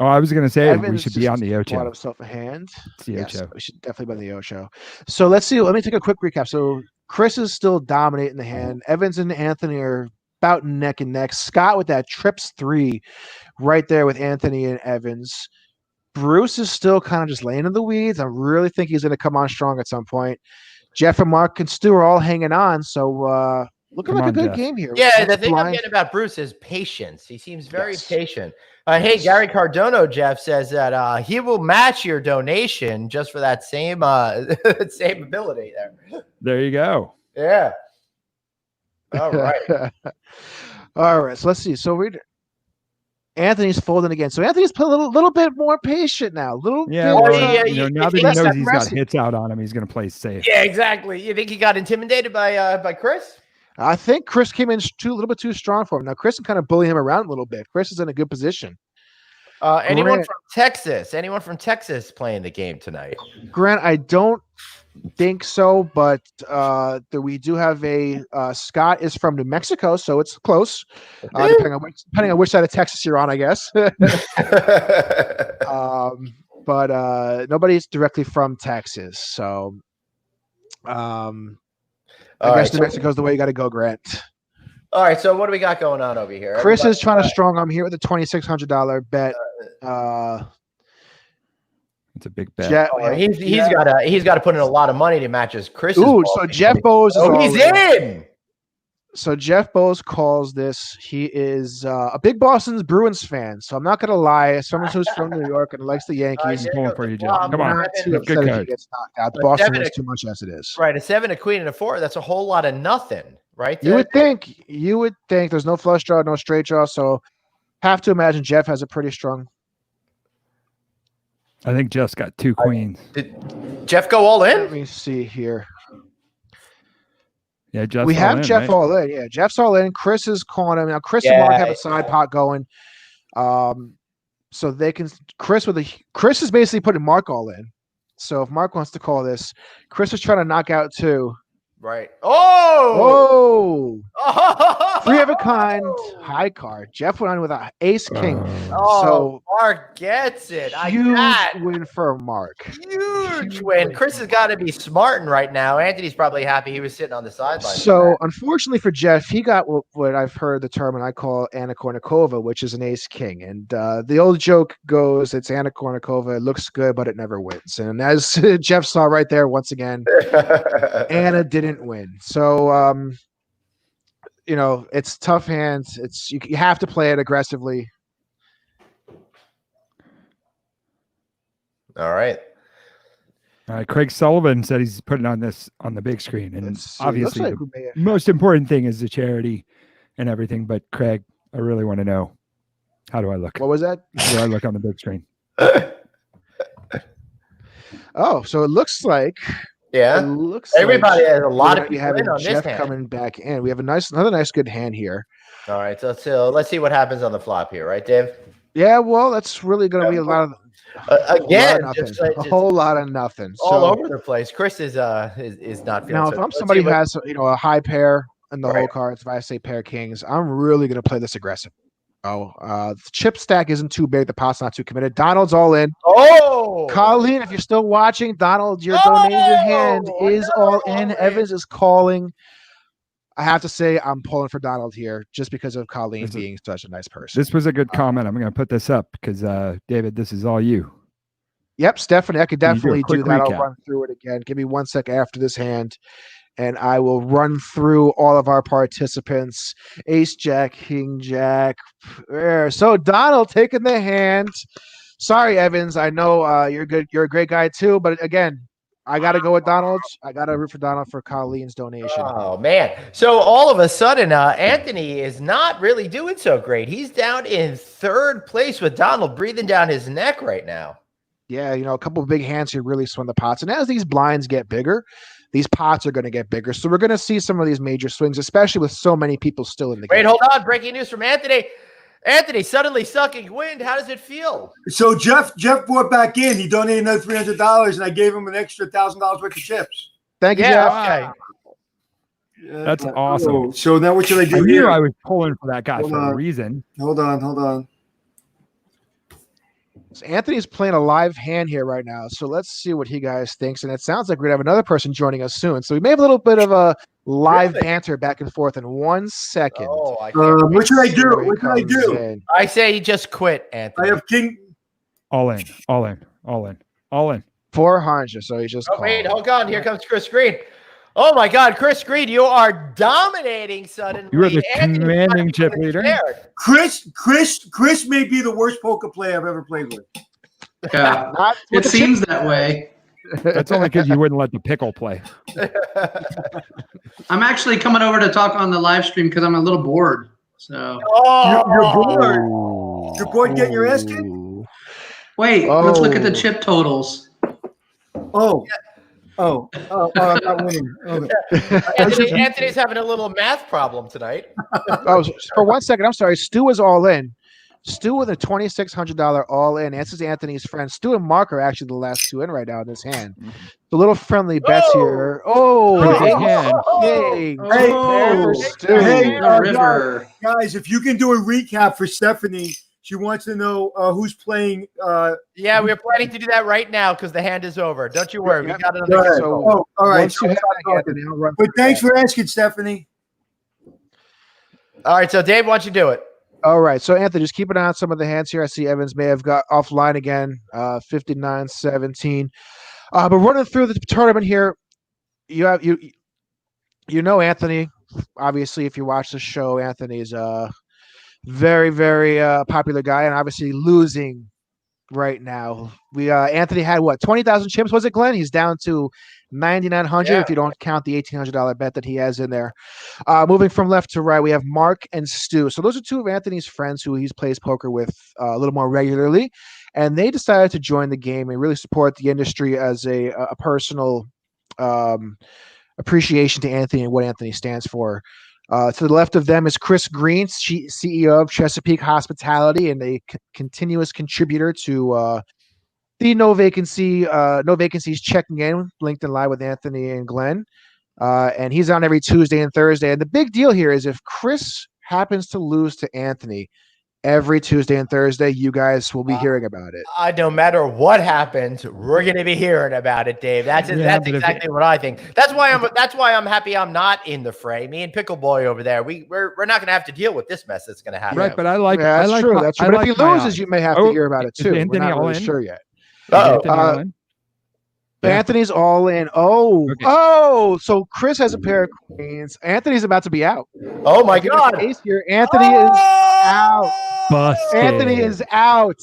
Oh, I was going to say Evans we should be on the Ocho. Bought himself a hand. Yes, we should definitely be on the Ocho. So let's see. Let me take a quick recap. So Chris is still dominating the hand. Evans and Anthony are about neck and neck. Scott with that trips 3 right there with Anthony and Evans. Bruce is still kind of just laying in the weeds. I really think he's going to come on strong at some point. Jeff and Mark and Stu are all hanging on. So looking like a good game here. Yeah, the thing I'm getting about Bruce is patience. He seems very patient. Hey, Gary Cardono, Jeff says that he will match your donation just for that same same ability there. There you go. Yeah. All right. All right. So let's see. So Anthony's folding again. So Anthony's a little bit more patient now. Now that he knows he's got hits out on him, he's going to play safe. Yeah, exactly. You think he got intimidated by Chris? I think Chris came in a little bit too strong for him. Now, Chris can kind of bully him around a little bit. Chris is in a good position. Anyone from Texas? Anyone from Texas playing the game tonight? Grant, I don't think so, but we do have Scott is from New Mexico, so it's close. Depending on which side of Texas you're on, I guess. But nobody's directly from Texas, so I guess New Mexico's the way you got to go, Grant. All right, so what do we got going on over here? Chris is trying to strong arm here with a $2,600 bet. It's a big bet. He's got to put in a lot of money to match his Chris's. Ooh, so Jeff Bowes is he's in. So Jeff Bowes calls this. He is a big Boston Bruins fan. So I'm not going to lie. Someone who's from New York and likes the Yankees. Going for you, Jeff. Come on. Good card. The Boston is too much as it is. Right, a 7, a queen, and a 4. That's a whole lot of nothing, right? You would think. There's no flush draw, no straight draw. So have to imagine Jeff has a pretty strong. I think Jeff's got 2 queens. Did Jeff go all in? Let me see here. Yeah, Jeff's we have all in, Jeff right? all in. Yeah, Jeff's all in. Chris is calling him now. Chris and Mark have a side pot going, so they can. Chris is basically putting Mark all in. So if Mark wants to call this, Chris is trying to knock out 2. Right. Oh! 3 of a kind, high card. Jeff went on with an ace king. So Mark gets it. Huge win for Mark. Huge win. Chris has got to be smarting right now. Anthony's probably happy he was sitting on the sideline. So unfortunately for Jeff, he got what I've heard the term and I call Anna Kournikova, which is an ace king. And the old joke goes, it's Anna Kournikova. It looks good, but it never wins. And as Jeff saw right there, once again, Anna didn't win. So it's tough hands. It's you have to play it aggressively. All right. Craig Sullivan said he's putting on this on the big screen, and Let's see. obviously Looks like the we may have- most important thing is the charity and everything. But Craig, I really want to know, how do I look? What was that? How do I look on the big screen? Oh, so it looks like Yeah. Everybody has a lot of we people have in on this Jeff hand. coming back in. We have another nice good hand here. All right, so let's see what happens on the flop here, right, Dave? Yeah, well, that's really going to be a lot of Again, a whole lot of nothing. all So over the place. Chris is not feeling. now, so if good. I'm Let's somebody see who what- has a high pair in the Right. whole cards, if I say pair kings, I'm really going to play this aggressive. The chip stack isn't too big. The pot's not too committed. Donald's all in. Oh, Colleen, if you're still watching, Donald, your Oh, donation hand I is all in. know. Evans is calling. I have to say, I'm pulling for Donald here just because of Colleen This is- being such a nice person. This was a good comment. I'm going to put this up because David, this is all you. Yep, Stephanie, I could Can you do a definitely do quick that. I'll recap? run through it again. Give me 1 second after this hand, and I will run through all of our participants. Ace, Jack, King, Jack. There. So Donald taking the hand. Sorry, Evans. I know you're good. You're a great guy too, but again, I got to go with Donald. I got to root for Donald for Colleen's donation. Oh man! So all of a sudden, Anthony is not really doing so great. He's down in third place with Donald breathing down his neck right now. Yeah, a couple of big hands here really swing the pots. And as these blinds get bigger, these pots are going to get bigger. So we're going to see some of these major swings, especially with so many people still in the game. Wait, hold on! Breaking news from Anthony. Anthony suddenly sucking wind. How does it feel? So Jeff brought back in. He donated another $300, and I gave him an extra $1,000 worth of chips. Thank you, Yeah. Jeff. Okay. That's awesome. Oh, so now what should I I do knew here? I was pulling for that guy Hold for a on. reason. Hold on. So Anthony's playing a live hand here right now. So let's see what he guys thinks. And it sounds like we're going to have another person joining us soon. So we may have a little bit of a live Really? banter back and forth in 1 second. Oh, I can't wait. What should I do? Here he What should I comes do? in. I say you just quit, Anthony. I have king. All in, all in, all in, all in. 400. So he's just Oh, wait, calling. hold on. Here comes Chris Green. Oh my God, Chris Green, you are dominating suddenly. You are the Anthony's commanding starting chip to get leader. scared. Chris may be the worst poker player I've ever played with. Yeah, Not it with the seems that way. That's only because you wouldn't let the pickle play. I'm actually coming over to talk on the live stream because I'm a little bored. So You're Oh, bored. You're bored getting your ass kicked? Ooh. wait, let's look at the Oh. chip totals. Oh, I'm not winning. Okay. Anthony's having a little math problem tonight. Oh, for 1 second, I'm sorry. Stu is all in. Stu with a $2,600 all in. This is Anthony's friend. Stu and Mark are actually the last two in right now in this hand. The little friendly bets Oh. here. Oh, Pretty big ace hand. king. Hey, Pair for oh, Stu. hey, the river. Guys, if you can do a recap for Stephanie, she wants to know who's playing. Yeah, we're planning to do that right now because the hand is over. Don't you worry. We Yep. got Go another ahead. game. So- Oh, all right. Once you have that, Anthony, I'll run But through thanks that. for asking, Stephanie. All right, so Dave, why don't you do it? All right, so Anthony, just keep an eye on some of the hands here. I see Evans may have got offline again, 59-17. But running through the tournament here, you know Anthony. Obviously, if you watch the show, Anthony's a very, very popular guy, and obviously losing right now. Anthony had what, 20,000 chips? Was it, Glenn? He's down to 9,900 Yeah. if you don't count the $1,800 bet that he has in there. Moving from left to right, we have Mark and Stu. So those are two of Anthony's friends who he plays poker with a little more regularly, and they decided to join the game and really support the industry as a personal appreciation to Anthony and what Anthony stands for. To the left of them is Chris Green, CEO of Chesapeake Hospitality and a continuous contributor to the No Vacancies checking in, LinkedIn Live with Anthony and Glenn. And he's on every Tuesday and Thursday. And the big deal here is if Chris happens to lose to Anthony every Tuesday and Thursday, you guys will be hearing about it. No matter what happens, we're going to be hearing about it, Dave. That's Yeah, but if- exactly what I think. That's why I'm happy I'm not in the fray. Me and Pickle Boy over there, we're not going to have to deal with this mess that's going to happen. Right, but I like. Yeah, that's I like true. my- That's I true. But like if he my loses, odds. you may have to Oh, hear about it is too. We're Anthony not all really in? sure yet. Is Uh-oh. Anthony all in? Yeah. Anthony's all in. Oh, Okay. so Chris has a pair of queens. Anthony's about to be out. Oh my Give us God. an ace here. Anthony is out. Busted. Anthony is out.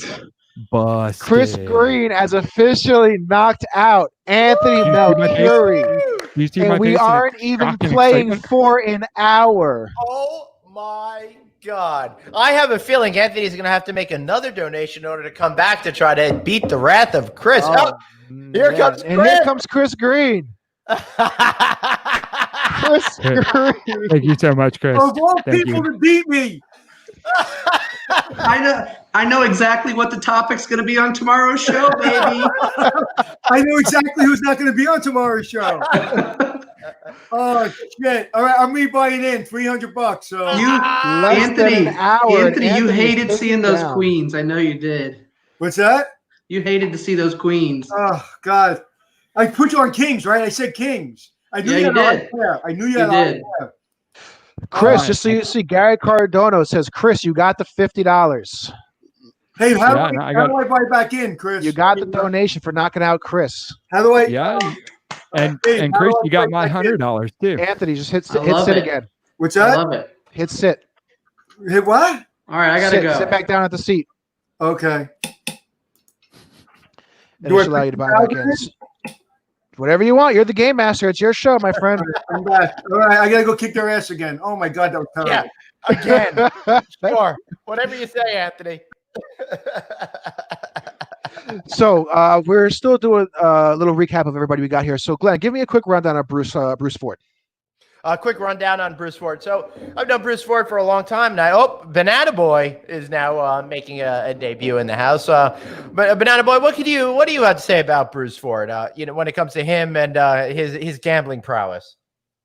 Busted. Chris Green has officially knocked out Anthony Do you see my face? Melchiorri. Do you see And my we face? aren't even Shock and playing excitement? for an hour. Oh my God. I have a feeling Anthony's going to have to make another donation in order to come back to try to beat the wrath of Chris. Oh, here man. comes And here comes Chris Green. Chris Green. Thank you so much, Chris. Of all Thank people you. to beat me. I know exactly what the topic's going to be on tomorrow's show, baby. I know exactly who's not going to be on tomorrow's show. Oh shit! All right, I'm rebuying in $300. So Less Anthony, than an hour. and Anthony, you Anthony's hated taken seeing those down. queens. I know you did. what's that? You hated to see those queens. Oh God! I put you on kings, right? I said kings. I knew Yeah, you you had a high did. pair. I knew you You had a high did. pair. Chris, just so you see, Gary Cardone says, Chris, you got the $50. Hey, how Yeah, do no, I, I how got- do I buy back in, Chris? You got the donation for knocking out Chris. How do I? Yeah. And Hey, and how Chris, do I you got buy my back in? $100 too. Anthony, just hit I love sit it. again. What's I that? love it. Hit sit. Hey, what? All right, I got to Sit. go. Sit back down at the seat. Okay. And Do it I should allow put you to buy the back in. Whatever you want. You're the game master. It's your show, my friend. I'm back. All right, I gotta go kick their ass again. Oh my God, that was terrible. again. Sure. Whatever you say, Anthony. So we're still doing a little recap of everybody we got here. So Glenn, give me a quick rundown of Bruce Ford. A quick rundown on Bruce Ford. So I've known Bruce Ford for a long time now. Oh, Banana Boy is now making a debut in the house. But Banana Boy, what do you have to say about Bruce Ford? When it comes to him and his gambling prowess.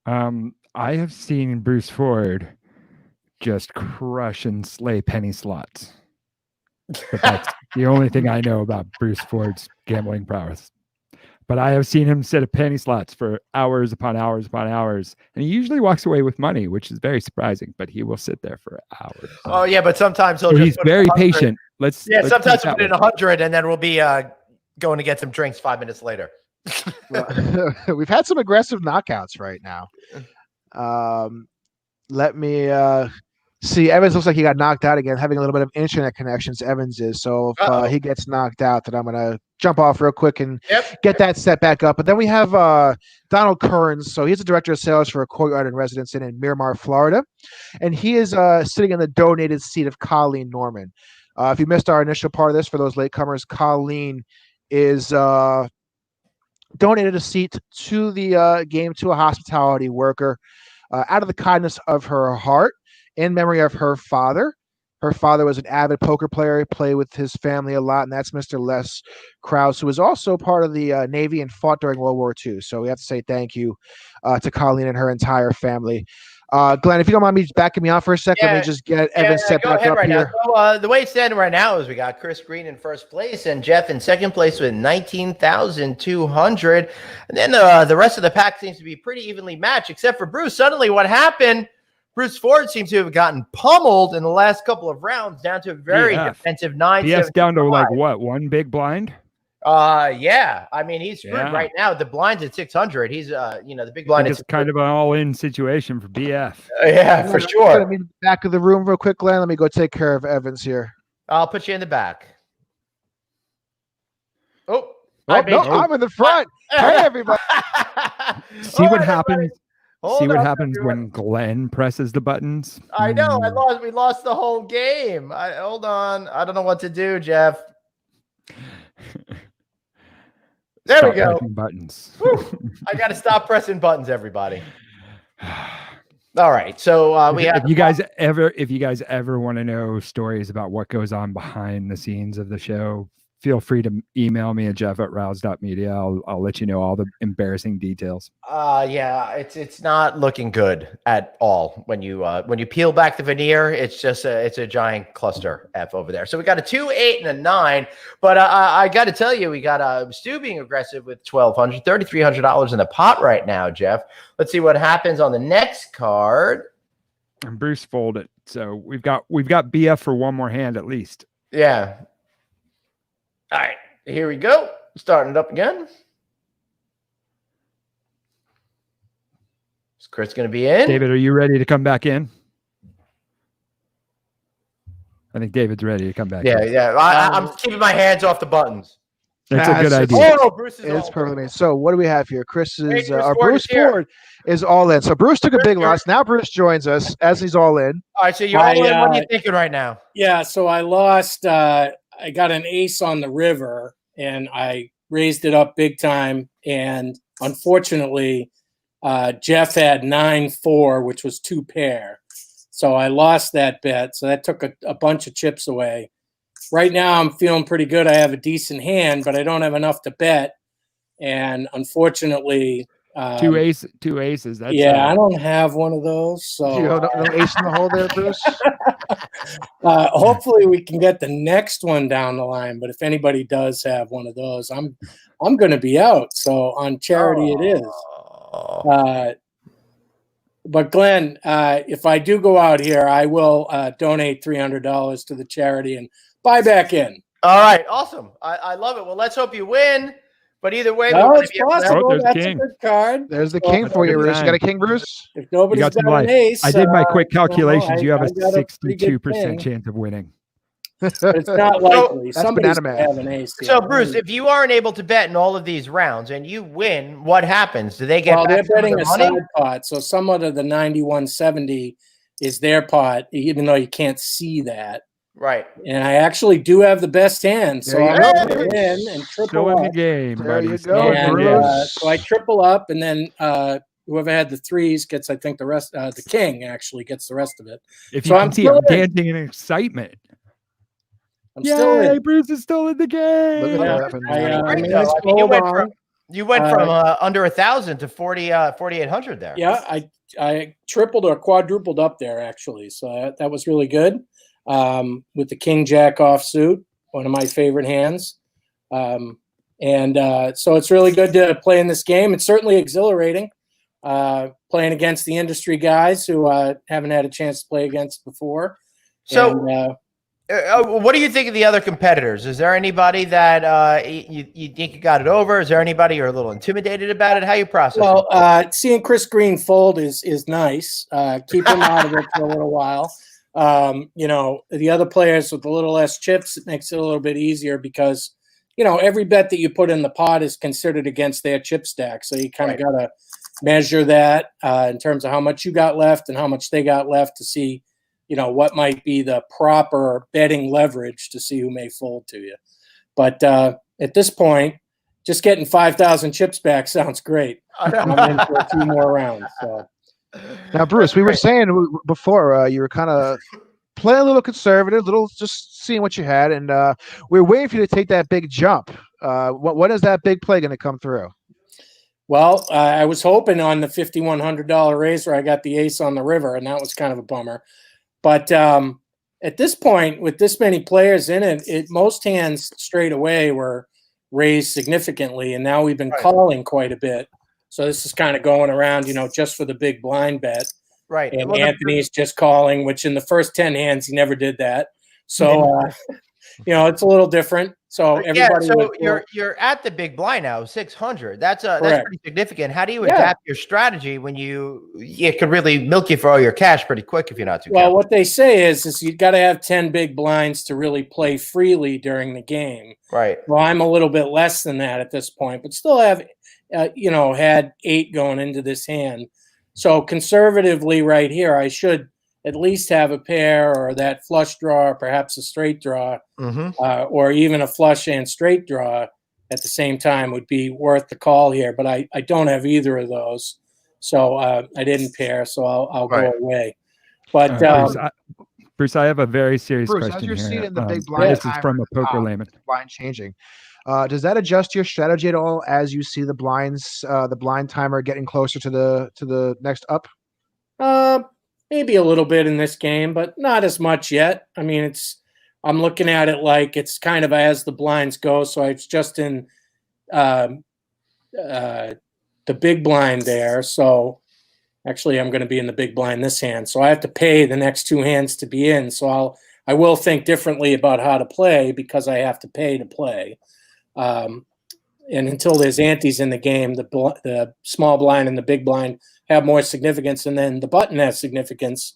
I have seen Bruce Ford just crush and slay penny slots. But that's the only thing I know about Bruce Ford's gambling prowess. But I have seen him sit at penny slots for hours upon hours upon hours, and he usually walks away with money, which is very surprising. But he will sit there for hours. Oh yeah, but sometimes he'll So just he's put in very 100. patient. Let's Sometimes put it he'll put that in way. 100, and then we'll be going to get some drinks 5 minutes later. We've had some aggressive knockouts right now. Let me see. Evans looks like he got knocked out again, having a little bit of internet connections. Evans is. So if he gets knocked out, then I'm going to jump off real quick and get that set back up. But then we have Donald Kearns. So he's the director of sales for a Courtyard and Residence Inn in Miramar, Florida. And he is sitting in the donated seat of Colleen Norman. If you missed our initial part of this, for those latecomers, Colleen is donated a seat to the game to a hospitality worker out of the kindness of her heart, in memory of her father. Her father was an avid poker player. He played with his family a lot, and that's Mr. Les Krause, who was also part of the Navy and fought during World War II. So we have to say thank you to Colleen and her entire family. Glenn, if you don't mind me backing me out for a second, let me just get Evan set go back ahead up right here. Now. So, the way it's standing right now is we got Chris Green in first place and Jeff in second place with 19,200. And then the rest of the pack seems to be pretty evenly matched, except for Bruce. Suddenly, what happened? Bruce Ford seems to have gotten pummeled in the last couple of rounds, down to a very defensive 9. BS down to like what, one big blind? Yeah. I mean, he's screwed right now. The blind's at 600. He's the big blind is It's kind of an all-in situation for BF. Yeah, for sure. Let me back of the room real quick, Glenn. Let me go take care of Evans here. I'll put you in the back. No, I'm in the front. Hey, everybody. See what happens. Hold See what up, happens everyone. when Glenn presses the buttons. I know. We lost the whole game. Hold on. I don't know what to do, Jeff. There Stop we go. pressing buttons. I got to stop pressing buttons, everybody. All right. So we have. If you guys ever want to know stories about what goes on behind the scenes of the show, feel free to email me at jeff@rouse.media. I'll let you know all the embarrassing details. Yeah, it's not looking good at all. When you peel back the veneer, it's just it's a giant cluster F over there. So we got a 2, 8, and a 9. But I got to tell you, we got Stu being aggressive with $1,200, $3,300 in the pot right now, Jeff. Let's see what happens on the next card. And Bruce folded. So we've got BF for one more hand at least. Yeah. All right, here we go. Starting it up again. Is Chris going to be in? David, are you ready to come back in? I think David's ready to come back. Yeah, in. yeah. I'm keeping my hands off the buttons. That's a good It's- idea. Oh, Bruce is It's all perfectly made. So what do we have here? Chris is Bruce Ford Bruce is here. Ford is all in. So Bruce took a big Bruce, loss. Now Bruce joins us as he's all in. All right, so you're all in. What are you thinking right now? Yeah, so I lost. I got an ace on the river, and I raised it up big time. And unfortunately, Jeff had 9-4, which was 2 pair. So I lost that bet. So that took a bunch of chips away. Right now, I'm feeling pretty good. I have a decent hand, but I don't have enough to bet. And unfortunately, Two aces. That's I don't have one of those. So You know, no ace in the hole there, Bruce. hopefully we can get the next one down the line. But if anybody does have one of those, I'm going to be out. So on charity it is. But Glenn, if I do go out here, I will donate $300 to the charity and buy back in. All right, awesome. I love it. Well, let's hope you win. But either way, No, we it's possible. there's That's king. a good card. There's the king for you, good Bruce. You got a time. king, Bruce? If nobody's got got, some life. an ace, I did my quick calculations. You have a I got pretty good 62% thing, chance of winning. but it's not likely. That's Somebody's banana gonna math. have an ace. So, yeah. Bruce, if you aren't able to bet in all of these rounds and you win, what happens? Do they get Well, they're back some of betting the a money? side pot, so somewhat of the 9170 is their pot, even though you can't see that. Right. And I actually do have the best hand, so There you I'm go. going to win and Still triple in the up. game, There buddy. you Still go, in the And game. Bruce. so I triple up, and then whoever had the threes gets, I think, the rest. The king actually gets the rest of it. If So you I'm can see, still I'm in. dancing in excitement. I'm still Yay, in. Bruce is still in the game. Look at Yeah, that. I Great, mean, though. I I mean, you hold went on. from under 1,000 to 4,800 there. Yeah, I tripled or quadrupled up there actually, so that was really good. With the King Jack offsuit, one of my favorite hands, so it's really good to play in this game. It's certainly exhilarating playing against the industry guys who haven't had a chance to play against before. So, And, what do you think of the other competitors? Is there anybody that you think you got it over? Is there anybody you're a little intimidated about it? How you process it? well, seeing Chris Green fold is nice. Keep him out of it for a little while. The other players with a little less chips, it makes it a little bit easier because, every bet that you put in the pot is considered against their chip stack. So you kind of got to measure that in terms of how much you got left and how much they got left to see, what might be the proper betting leverage to see who may fold to you. But at this point, just getting 5,000 chips back sounds great. I'm in for a few more rounds. So. Now, Bruce, we were saying before you were kind of playing a little conservative, little just seeing what you had, and we were waiting for you to take that big jump. When is that big play going to come through? Well, I was hoping on the $5,100 raise where I got the ace on the river, and that was kind of a bummer. But at this point, with this many players in it, most hands straight away were raised significantly, and now we've been calling quite a bit. So this is kind of going around, just for the big blind bet. Right. And Well, Anthony's just calling, which in the first 10 hands, he never did that. So, it's a little different. So everybody. So you're at the big blind now, 600. That's Correct. pretty significant. How do you adapt your strategy when it could really milk you for all your cash pretty quick if you're not too Well, careful? what they say is you've got to have 10 big blinds to really play freely during the game. Right. Well, I'm a little bit less than that at this point, but still have, had 8 going into this hand. So conservatively right here, I should at least have a pair or that flush draw, or perhaps a straight draw, or even a flush and straight draw at the same time would be worth the call here. But I don't have either of those. So I didn't pair, so I'll go away. But Bruce, I have a very serious Bruce, question as you're here. seeing the big blind, This is from a poker layman. Blind changing. Does that adjust your strategy at all as you see the blinds, the blind timer getting closer to the next up? Maybe a little bit in this game, but not as much yet. I mean, I'm looking at it like it's kind of as the blinds go. So it's just in the big blind there. So actually, I'm going to be in the big blind this hand. So I have to pay the next 2 hands to be in. So I will think differently about how to play because I have to pay to play. And until there's antes in the game, the small blind and the big blind have more significance, and then the button has significance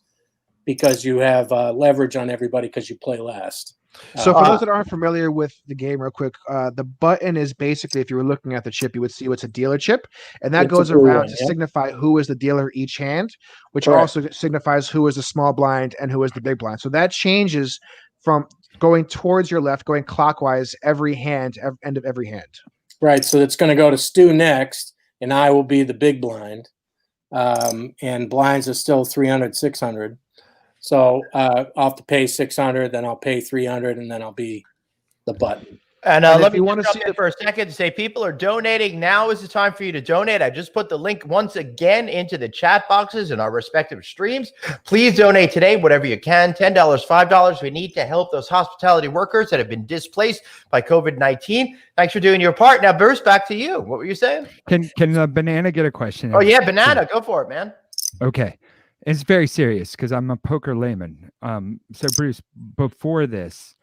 because you have leverage on everybody because you play last. So for those that aren't familiar with the game, real quick, the button is basically, if you were looking at the chip, you would see what's a dealer chip, and that It's a goes blue around one, to yeah. signify who is the dealer each hand, which Correct. also signifies who is the small blind and who is the big blind. So that changes from going towards your left, going clockwise every hand, end of every hand. Right. So it's going to go to Stu next, and I will be the big blind. And blinds are still 300, 600. So I'll have to pay 600, then I'll pay 300, and then I'll be the button. And And let if me you want wanna to see in for a second to say people are donating. Now is the time for you to donate. I just put the link once again into the chat boxes in our respective streams. Please donate today, whatever you can, $10, $5. We need to help those hospitality workers that have been displaced by COVID-19. Thanks for doing your part. Now, Bruce, back to you. What were you saying? Can Banana get a question? Oh, yeah, Banana. Go for it, man. Okay. It's very serious because I'm a poker layman. So Bruce, before this,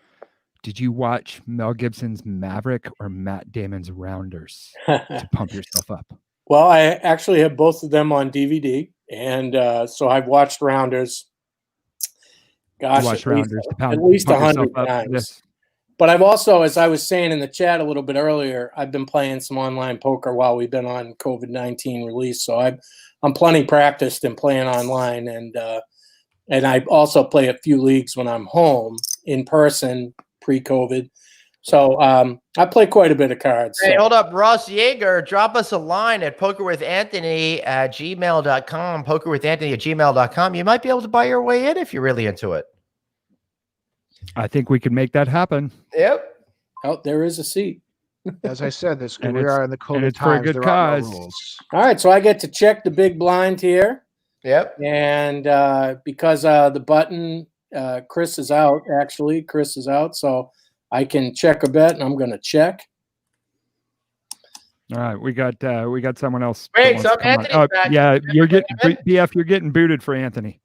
did you watch Mel Gibson's Maverick or Matt Damon's Rounders to pump yourself up? Well, I actually have both of them on DVD, and so I've watched Rounders. Gosh, Watch Rounders to at least pump 100 yourself up. times. Yes. But I've also, as I was saying in the chat a little bit earlier, I've been playing some online poker while we've been on COVID-19 release. So I'm plenty practiced in playing online, and I also play a few leagues when I'm home in person pre-COVID. So I play quite a bit of cards. Hey, So. hold up. Ross Yeager, drop us a line at pokerwithanthony@gmail.com, pokerwithanthony@gmail.com. You might be able to buy your way in if you're really into it. I think we could make that happen. Yep. Oh, there is a seat. As I said, we And are in the COVID it's for a times. good There are no cause. rules. All right, so I get to check the big blind here. Yep. And because the button, Chris is out, actually. Chris is out, so I can check a bet, and I'm going to check. All right, we got someone else. Wait, that so wants to come on. Anthony's back. Yeah, you're getting Anthony? BF. You're getting booted for Anthony.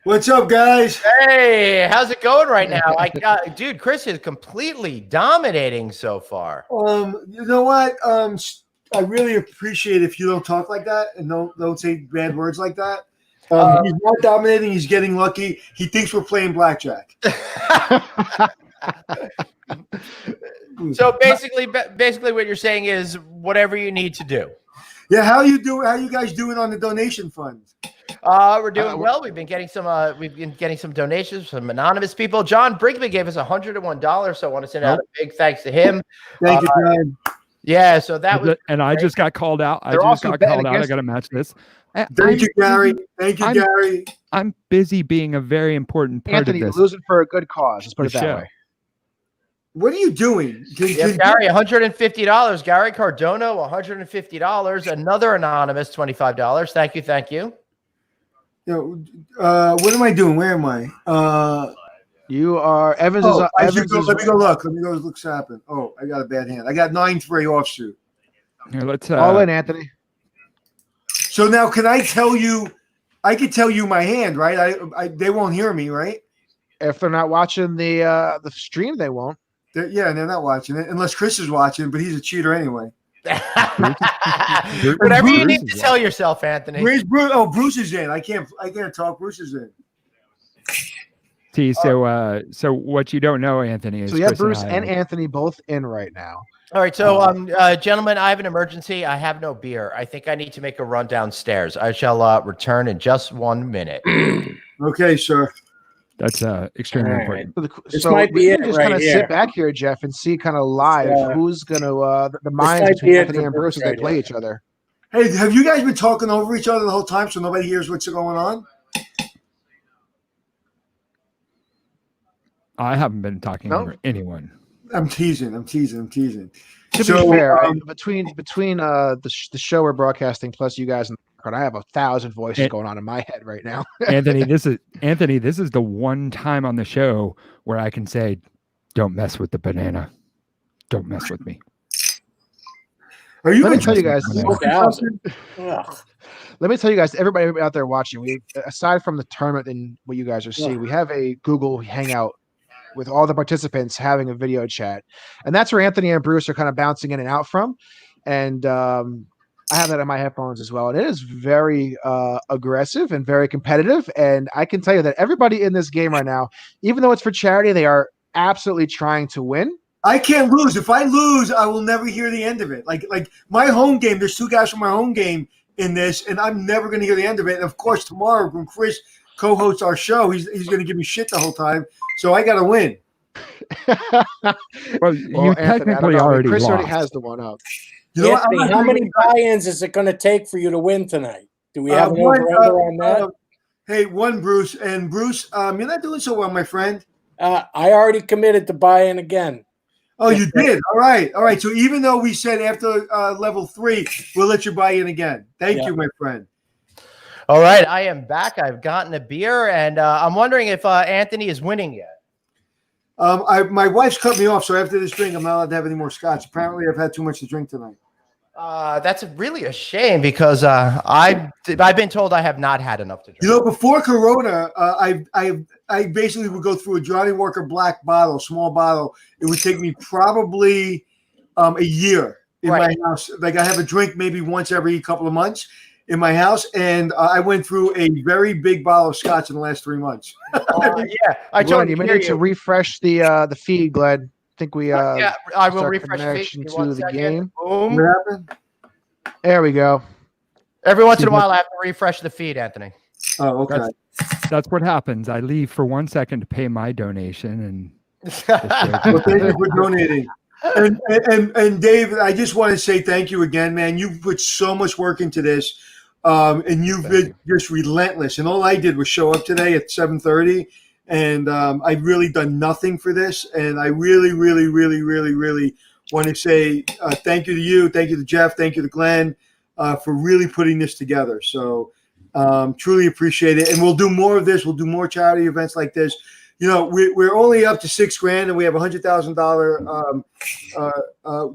What's up, guys? Hey, how's it going right now? Dude, Chris is completely dominating so far. You know what? I really appreciate if you don't talk like that and don't say bad words like that. He's not dominating. He's getting lucky. He thinks we're playing blackjack. So basically, what you're saying is whatever you need to do. Yeah, how you guys doing on the donation fund? We're doing well. We've been getting some donations from anonymous people. John Brinkman gave us $101, so I want to send out a big thanks to him. Thank you, John. Yeah, so that was And I just got called out. I They're just also got betting called out. I against got to match this. Thank you, Gary. Thank you, Gary. I'm busy being a very important part Anthony, of you're this. losing for a good cause. Let's put it The that show. way. What are you doing? Gary, $150. Gary Cardona, $150. Another anonymous, $25. Thank you. You know, what am I doing? Where am I? You are Evans. Let Evans me is go look. Let me go look what's happened. Oh, I got a bad hand. I got 9-3 offsuit. Here, let's all in, Anthony. So now, can I tell you? I could tell you my hand, right? They won't hear me, right? If they're not watching the stream, they won't. They're not watching it unless Chris is watching, but he's a cheater anyway. Whatever you need to tell yourself, Anthony. Where's Bruce? Oh, Bruce is in. I can't talk. Bruce is in. See, so what you don't know, Anthony, is So you have Chris Bruce I and are- Anthony both in right now. All right, so gentlemen, I have an emergency. I have no beer. I think I need to make a run downstairs. I shall return in just 1 minute. Okay, sir. That's extremely All important. This So might be we it can just right kind of here. sit back here, Jeff, and see kind of live who's going to the minds might between be it Anthony for and Bruce as Bruce they right play here. each other. Hey, have you guys been talking over each other the whole time so nobody hears what's going on? I haven't been talking No. over anyone. I'm teasing. To So, be fair, between the show we're broadcasting plus you guys in the background, I have 1,000 voices And- going on in my head right now. Anthony, this is the one time on the show where I can say, "Don't mess with the banana. Don't mess with me." are you Let me guys tell you guys. Ugh. Let me tell you guys, everybody out there watching, we aside from the tournament and what you guys are seeing, we have a Google Hangout with all the participants having a video chat, and that's where Anthony and Bruce are kind of bouncing in and out from. And I have that in my headphones as well, and it is very aggressive and very competitive. And I can tell you that everybody in this game right now, even though it's for charity, they are absolutely trying to win. I can't lose. If I lose, I will never hear the end of it. Like my home game, there's 2 guys from my home game in this, and I'm never going to hear the end of it. And of course, tomorrow when Chris co-hosts our show, he's going to give me shit the whole time. So I got to win. Well, you Anthony, technically already Chris lost. already has the one up. You know what? Anthony, how many buy-ins is it going to take for you to win tonight? Do we have an over-under on that? Hey, one, Bruce. And Bruce, you're not doing so well, my friend. I already committed to buy in again. Oh, you did? All right. So even though we said after level 3, we'll let you buy in again. Thank you, my friend. All right, I am back. I've gotten a beer, and I'm wondering if Anthony is winning yet. My wife's cut me off, so after this drink, I'm not allowed to have any more scotch. Apparently, I've had too much to drink tonight. That's really a shame because I've been told I have not had enough to drink. You know, before Corona, I basically would go through a Johnny Walker Black bottle, small bottle. It would take me probably a year in my house. Like I have a drink maybe once every couple of months in my house, and I went through a very big bottle of scotch in the last 3 months. Yeah, I told you may need to refresh the feed, Glenn. I think we yeah, I will refresh connection the feed. to the game. Boom. What happened? There we go. Every once in a while, I have to refresh the feed, Anthony. Oh, okay. That's what happens. I leave for 1 second to pay my donation, and Well, thank you for donating. And Dave, I just want to say thank you again, man. You've put so much work into this, and you've been just relentless. And all I did was show up today at 7:30, and I've really done nothing for this. And I really, really, really, really, really want to say thank you to you, thank you to Jeff, thank you to Glenn for really putting this together. So truly appreciate it. And we'll do more of this. We'll do more charity events like this. You know, we're only up to $6,000, and we have $100,000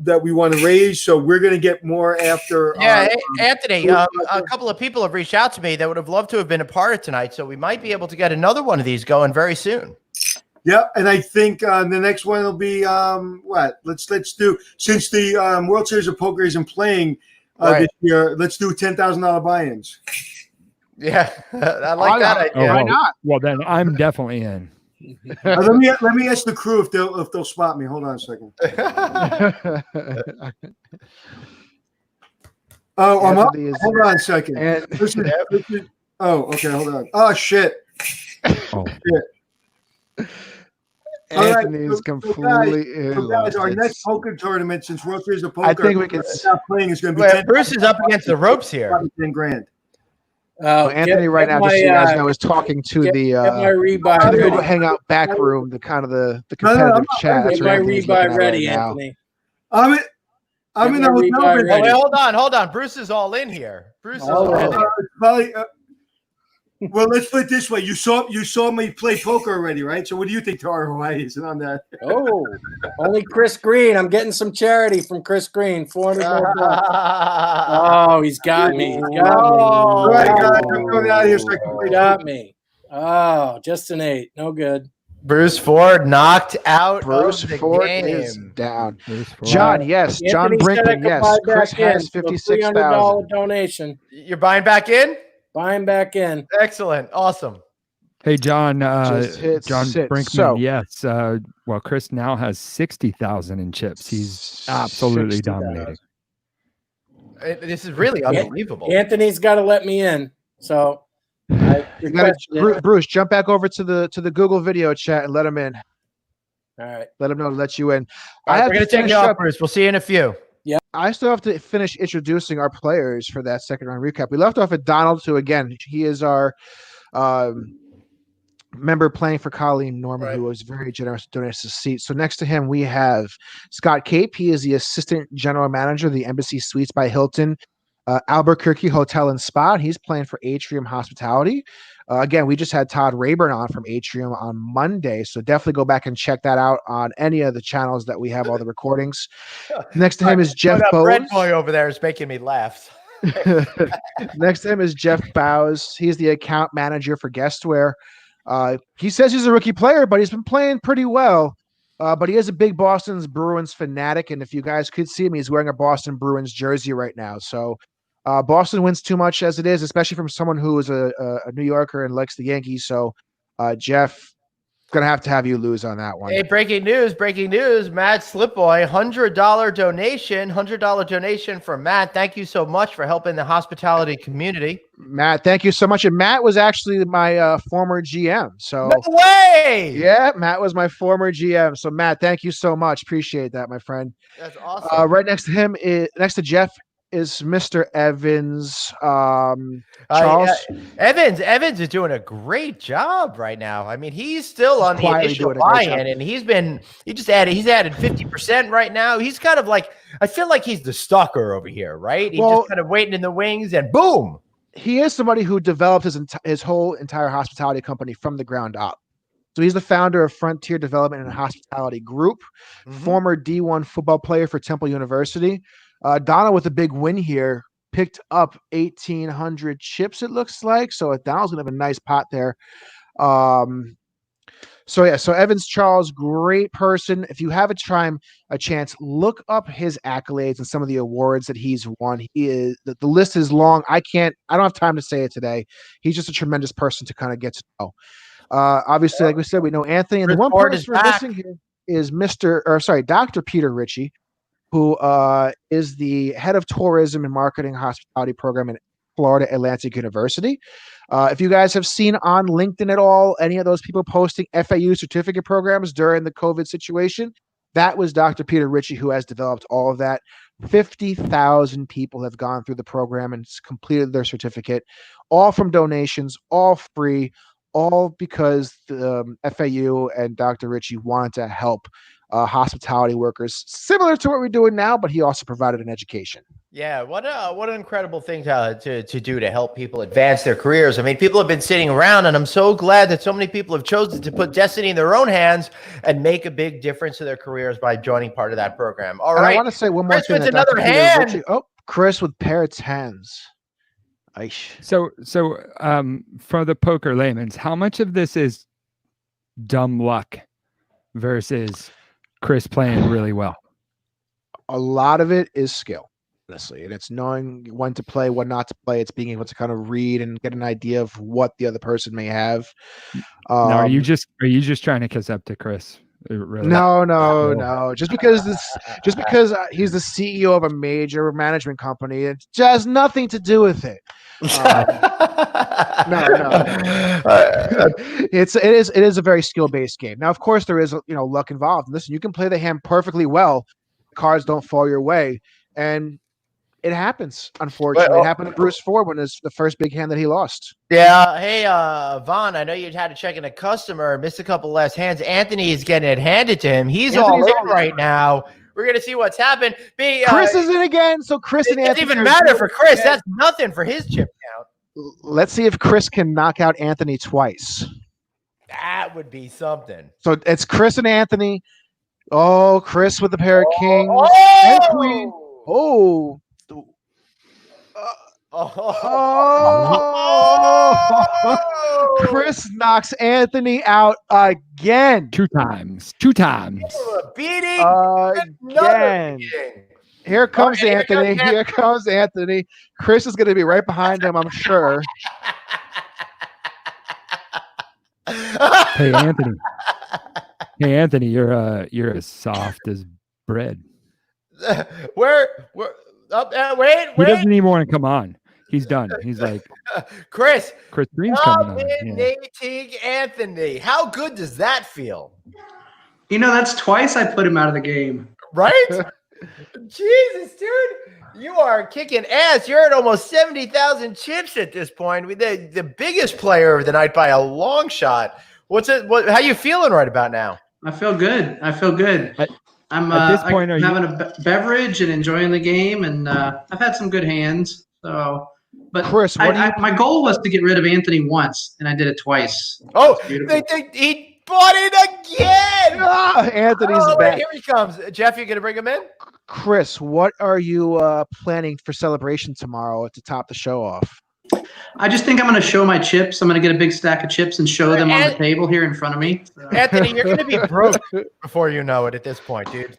that we want to raise. So we're going to get more after. Yeah, Anthony, a couple of people have reached out to me that would have loved to have been a part of tonight. So we might be able to get another one of these going very soon. Yeah, and I think the next one will be what? Let's do, since the World Series of Poker isn't playing this year. Let's do $10,000 buy-ins. Yeah, I like that idea. why not? Well, then I'm definitely in. Let me ask the crew if they'll spot me. Hold on a second. Oh, I'm up. Hold on a second. Oh, okay. Hold on. Oh shit. Oh. Shit. Anthony is completely guys, our next poker tournament, since World Series of Poker, I think we can stop playing, is going to be 10, Bruce is up against the ropes here. $10,000. Anthony right now, just so you guys know, is talking to the Google Hangout back room, the kind of the competitive chat. Get my rebuy ready, Anthony. I'm in the hotel room. Wait, hold on. Bruce is all in here. Bruce is all in. Probably. Well, let's put it this way: you saw me play poker already, right? So, what do you think the ROI is on that? Oh, only Chris Green. I'm getting some charity from Chris Green. 400 more bucks. Oh, he's got me. All right, guys, I'm going out of here so I can play. Got me. Oh, just an 8. No good. Bruce Ford knocked out. Bruce of the Ford game. is down. John, yes. John Anthony Brinkman, yes. Chris has $56,000. $300 donation. You're buying back in? Buying back in. Excellent. Awesome. Hey, John. John sit. Brinkman. So- yes. Well, Chris now has 60,000 in chips. He's absolutely 60,000. dominating. This is really unbelievable. Anthony's got to let me in. So, Bruce, jump back over to the Google video chat and let him in. all right. Let him know to let you in. All right, have we're going to to take finish you off, up. Bruce. We'll see you in a few. I still have to finish introducing our players for that second round recap. We left off at Donald, who again, he is our member playing for Colleen Norman, who was very generous to donate us a seat. So next to him, we have Scott Cape. He is the assistant general manager of the Embassy Suites by Hilton, Albuquerque Hotel and Spa. He's playing for Atrium Hospitality. Again, we just had Todd Rayburn on from Atrium on Monday, so definitely go back and check that out on any of the channels that we have all the recordings. Next to him is Jeff Bowes. Red boy over there is making me laugh. Next to him is Jeff Bowes. He's the account manager for Guestware. He says he's a rookie player, but he's been playing pretty well. But he is a big Boston Bruins fanatic, and if you guys could see him, he's wearing a Boston Bruins jersey right now. So Boston wins too much as it is, especially from someone who is a New Yorker and likes the Yankees. So, Jeff, gonna have you lose on that one. Hey, breaking news, Matt Slipboy, $100 donation for Matt. Thank you so much for helping the hospitality community. Matt, thank you so much. And Matt was actually my former GM. So no way. Yeah, Matt was my former GM. So Matt, thank you so much. Appreciate that, my friend. That's awesome. Right next to him next to Jeff is Mr. Evans. Charles Evans is doing a great job right now. I mean, he's still on the initial buy-in, and he's added 50% right now. He's kind of like, I feel like he's the stalker over here, right? He's just kind of waiting in the wings, and boom. He is somebody who developed his whole entire hospitality company from the ground up. So he's the founder of Frontier Development and Hospitality Group, former D1 football player for Temple University. Donna with a big win here, picked up 1,800 chips, it looks like. So Donald's going to have a nice pot there. So Evans Charles, great person. If you have a chance, look up his accolades and some of the awards that he's won. The list is long. I don't have time to say it today. He's just a tremendous person to kind of get to know. Obviously, like we said, we know Anthony, and the one person we're missing here is Dr. Peter Ritchie, who is the head of tourism and marketing hospitality program in Florida Atlantic University. If you guys have seen on LinkedIn at all, any of those people posting FAU certificate programs during the COVID situation, that was Dr. Peter Ritchie who has developed all of that. 50,000 people have gone through the program and completed their certificate, all from donations, all free, all because the FAU and Dr. Ritchie wanted to help hospitality workers, similar to what we're doing now, but he also provided an education. Yeah, what an incredible thing to do to help people advance their careers. I mean, people have been sitting around, and I'm so glad that so many people have chosen to put destiny in their own hands and make a big difference to their careers by joining part of that program. All right, I want to say one more thing. Another hand. Ritchie, Chris with pair of tens. So for the poker layman's, how much of this is dumb luck versus Chris playing really well? A lot of it is skill, honestly, and it's knowing when to play, when not to play. It's being able to kind of read and get an idea of what the other person may have. Now, are you just trying to kiss up to Chris? Really? No. Just because he's the CEO of a major management company, it has nothing to do with it. No. It is a very skill-based game. Now, of course, there is luck involved. Listen, you can play the hand perfectly well, cards don't fall your way, and it happens. Unfortunately, it happened to Bruce Ford when it's the first big hand that he lost. Yeah. Hey, Vaughn, I know you had to check in a customer, missed a couple last hands. Anthony is getting it handed to him. He's all in right now. We're going to see what's happened. Chris is in again, so Chris and Anthony. It doesn't even matter for Chris. That's nothing for his chip count. Let's see if Chris can knock out Anthony twice. That would be something. So it's Chris and Anthony. Oh, Chris with the pair of kings and queen. Oh. Chris knocks Anthony out again. Two times. Beating again. Here comes Anthony. Here comes Anthony. Chris is going to be right behind him, I'm sure. Hey, Anthony, you're as soft as bread. Wait. He doesn't even want to come on. He's done. He's like, Chris Green's coming on. Dominating Anthony. How good does that feel? That's twice I put him out of the game. Right? Jesus, dude. You are kicking ass. You're at almost 70,000 chips at this point. The biggest player of the night by a long shot. How you feeling right about now? I feel good. I'm at this point, having a beverage and enjoying the game, and I've had some good hands. So, but Chris, my goal was to get rid of Anthony once, and I did it twice. Oh, he bought it again. Anthony's back. Right, here he comes. Jeff, you gonna bring him in? Chris, what are you planning for celebration tomorrow to top the show off? I just think I'm going to show my chips. I'm going to get a big stack of chips and show them on the table here in front of me. So. Anthony, you're going to be broke before you know it at this point, dude.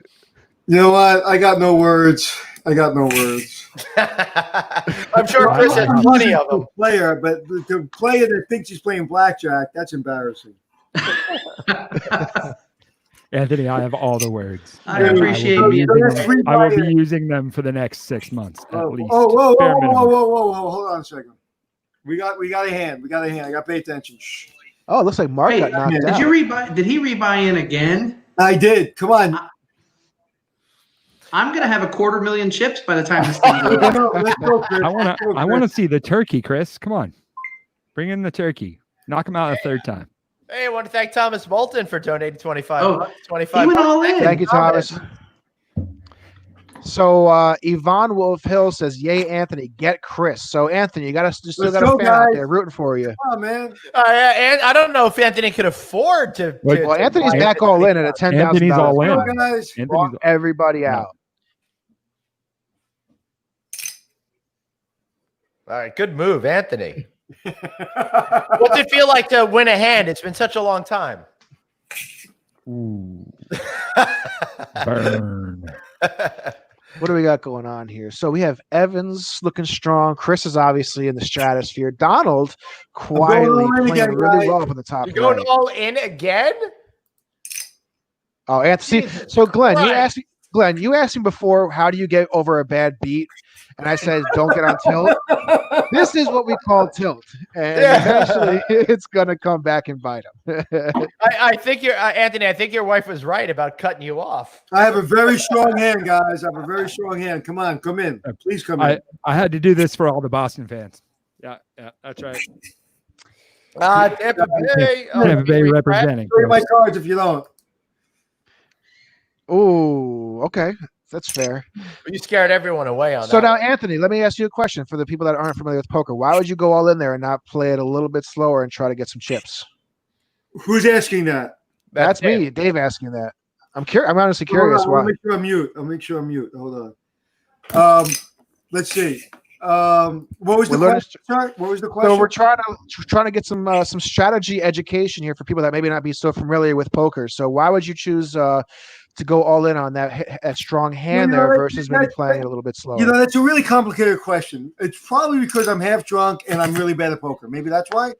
You know what? I got no words. I got no words. I'm sure Chris has plenty of them. Player, but the player that thinks he's playing blackjack, that's embarrassing. Anthony, I have all the words. I appreciate being I will be using them for the next 6 months at least. Whoa, Bare minimum. hold on a second. We got a hand. I got to pay attention. Shh. Oh, it looks like Mark got knocked out. Did he rebuy in again? I did. Come on. I'm gonna have 250,000 chips by the time this thing's over. Let's go, Chris. I want to see the turkey, Chris. Come on. Bring in the turkey. Knock him out a third time. Hey, I want to thank Thomas Bolton for donating 25. Oh, 25. he went all in. Thank you, Thomas. So Yvonne Wolf Hill says, "Yay, Anthony, get Chris." So Anthony, you still got a fan out there rooting for you. Oh man. And I don't know if Anthony could afford to. Well, Anthony's back all in at a $10,000. Anthony's all in. Guys. Anthony's Everybody out. All right, good move, Anthony. What's it feel like to win a hand? It's been such a long time. Ooh. Burn. What do we got going on here? So we have Evans looking strong. Chris is obviously in the stratosphere. Donald quietly playing really well up on the top. You're going right. all in again? Oh, Anthony. So Glenn, you asked me before, how do you get over a bad beat? And I said, don't get on tilt. This is what we call tilt. And eventually it's going to come back and bite him. I think Anthony, I think your wife was right about cutting you off. I have a very strong hand, guys. I have a very strong hand. Come on, come in. Please come in. I had to do this for all the Boston fans. Yeah, that's right. Tampa Bay. Tampa Bay representing. Show my cards if you don't. Oh, okay. That's fair. You scared everyone away on that. So now, Anthony, let me ask you a question for the people that aren't familiar with poker. Why would you go all in there and not play it a little bit slower and try to get some chips? Who's asking that? That's me, Dave, asking that. I'm honestly curious why. I'll make sure I'm mute. Hold on. Let's see. What was the question? Sorry, what was the question? So we're trying to get some strategy education here for people that maybe not be so familiar with poker. So why would you choose to go all in on that strong hand there versus maybe playing it a little bit slower? That's a really complicated question. It's probably because I'm half drunk and I'm really bad at poker. Maybe that's why.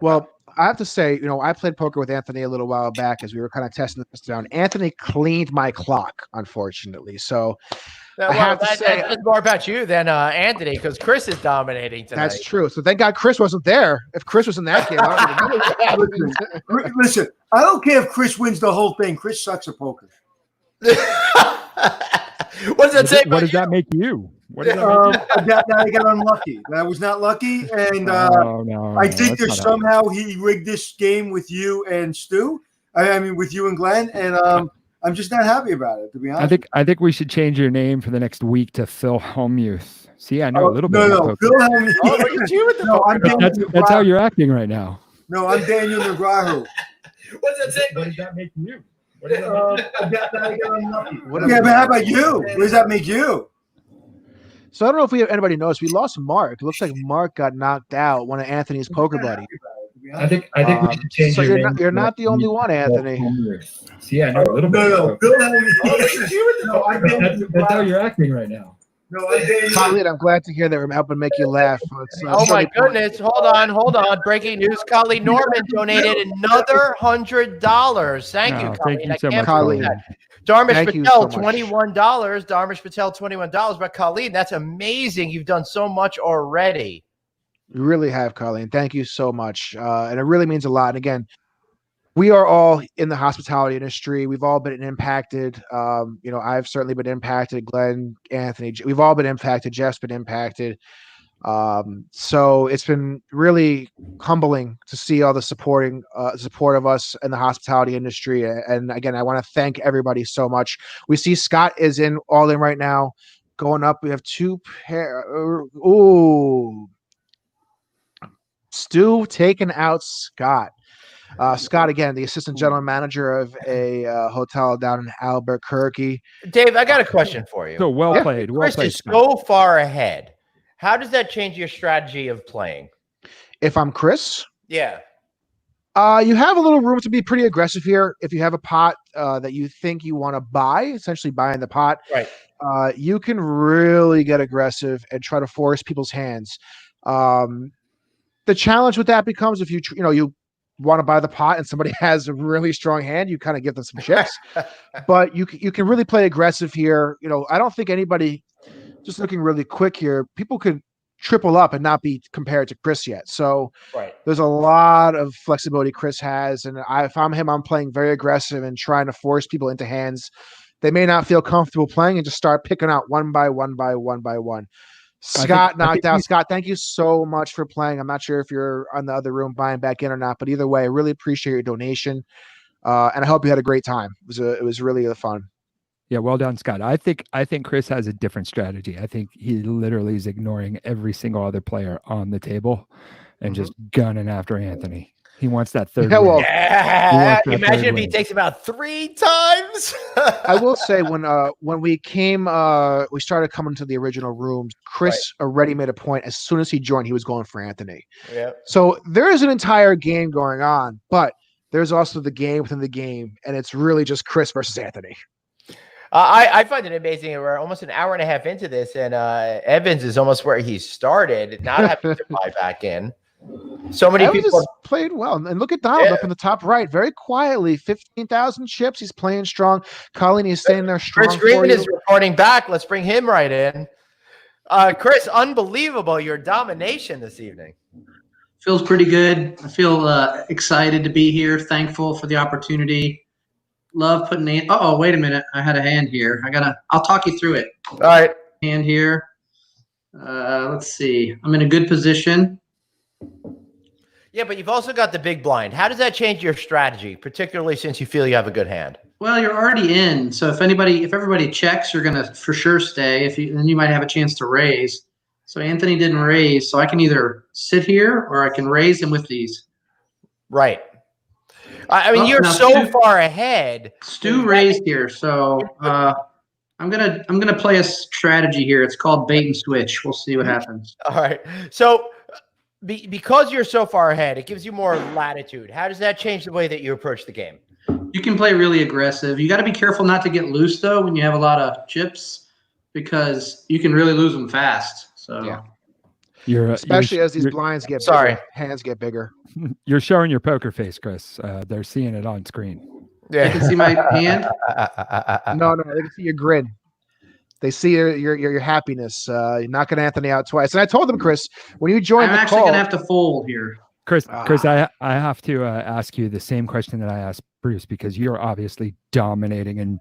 Well, I have to say, I played poker with Anthony a little while back as we were kind of testing this down. Anthony cleaned my clock, unfortunately. So I have to say, that's more about you than Anthony, because Chris is dominating tonight. That's true. So thank God Chris wasn't there. If Chris was in that game, listen, I don't care if Chris wins the whole thing. Chris sucks at poker. What does that say? What does that make you? What does that make you? I got unlucky. I was not lucky, and I think there's somehow he rigged this game with you and Stu. I mean, with you and Glenn, and I'm just not happy about it, to be honest. I think we should change your name for the next week to Phil Hellmuth. See, I know a little bit. No, Phil Hellmuth. Oh, look at you with the poker. That's how you're acting right now. No, I'm Daniel McGraw. What does that say? What does that make you? I got unlucky. Yeah, but how about you? What does that make you? So I don't know if anybody knows. We lost Mark. It looks like Mark got knocked out, one of Anthony's poker buddies. I think we should change your name. You're not the only one, Anthony. See, I know a little bit. No. That's how you're acting right now. No, I'm Daniel. Khalid, I'm glad to hear that we're helping make you laugh. Oh my goodness! Hold on! Breaking news: Khalid Norman donated another $100. Thank you, Khalid. Thank you so much, Khalid. Darmish Thank you Patel, so much. $21. Darmish Patel, $21. But Khalid, that's amazing. You've done so much already. You really have, Colleen. Thank you so much. And it really means a lot. And again, we are all in the hospitality industry. We've all been impacted. I've certainly been impacted. Glenn, Anthony, we've all been impacted. Jeff's been impacted. So it's been really humbling to see all the support of us in the hospitality industry. And again, I want to thank everybody so much. We see Scott is all in right now, going up. We have two pair. Stu taking out Scott. Scott, again, the assistant general manager of a hotel down in Albuquerque. Dave, I got a question for you. So well played. Well Chris played. is so far ahead. How does that change your strategy of playing? If I'm Chris, Yeah. You have a little room to be pretty aggressive here. If you have a pot that you think you want to buy, essentially buying the pot, Right. You can really get aggressive and try to force people's hands. The challenge with that becomes if you want to buy the pot and somebody has a really strong hand, you kind of give them some chips. But you can really play aggressive here. I don't think anybody, just looking really quick here, people could triple up and not be compared to Chris yet. So Right. there's a lot of flexibility Chris has, and if I'm him, I'm playing very aggressive and trying to force people into hands they may not feel comfortable playing and just start picking out one by one. Scott knocked out. Scott, thank you so much for playing. I'm not sure if you're on the other room buying back in or not, but either way, I really appreciate your donation, and I hope you had a great time. It was really fun. Yeah, well done, Scott. I think Chris has a different strategy. I think he literally is ignoring every single other player on the table and just gunning after Anthony. He wants that third. Yeah, well, imagine if he takes about 3 times. I will say when we came, we started coming to the original rooms. Chris already made a point. As soon as he joined, he was going for Anthony. Yeah. So there is an entire game going on, but there's also the game within the game, and it's really just Chris versus Anthony. I find it amazing. We're almost an hour and a half into this, and Evans is almost where he started, not having to buy back in. So many Evans people played well, and look at Donald up in the top right, very quietly, 15,000 chips. He's playing strong. Colleen is staying there strong. Chris Green is reporting back. Let's bring him right in. Chris, unbelievable your domination this evening. Feels pretty good. I feel excited to be here. Thankful for the opportunity. Love putting in. Oh, wait a minute. I had a hand here. I'll talk you through it. All right. Hand here. Let's see. I'm in a good position. Yeah, but you've also got the big blind. How does that change your strategy, particularly since you feel you have a good hand? Well, you're already in. So if everybody checks, you're gonna for sure stay. Then you might have a chance to raise. So Anthony didn't raise, so I can either sit here or I can raise him with these. Right. I mean, you're so far ahead. Stu raised here, so I'm gonna play a strategy here. It's called bait and switch. We'll see what happens. All right. So because you're so far ahead, it gives you more latitude. How does that change the way that you approach the game? You can play really aggressive. You got to be careful not to get loose though when you have a lot of chips, because you can really lose them fast. So yeah. Especially as these blinds get bigger, hands get bigger. You're showing your poker face, Chris. They're seeing it on screen. Yeah. They can see my hand. No, they can see your grin. They see your happiness. You're knocking Anthony out twice. And I told them, Chris, when you joined I'm the actually call, gonna have to fold here. Chris, I have to ask you the same question that I asked Bruce, because you're obviously dominating and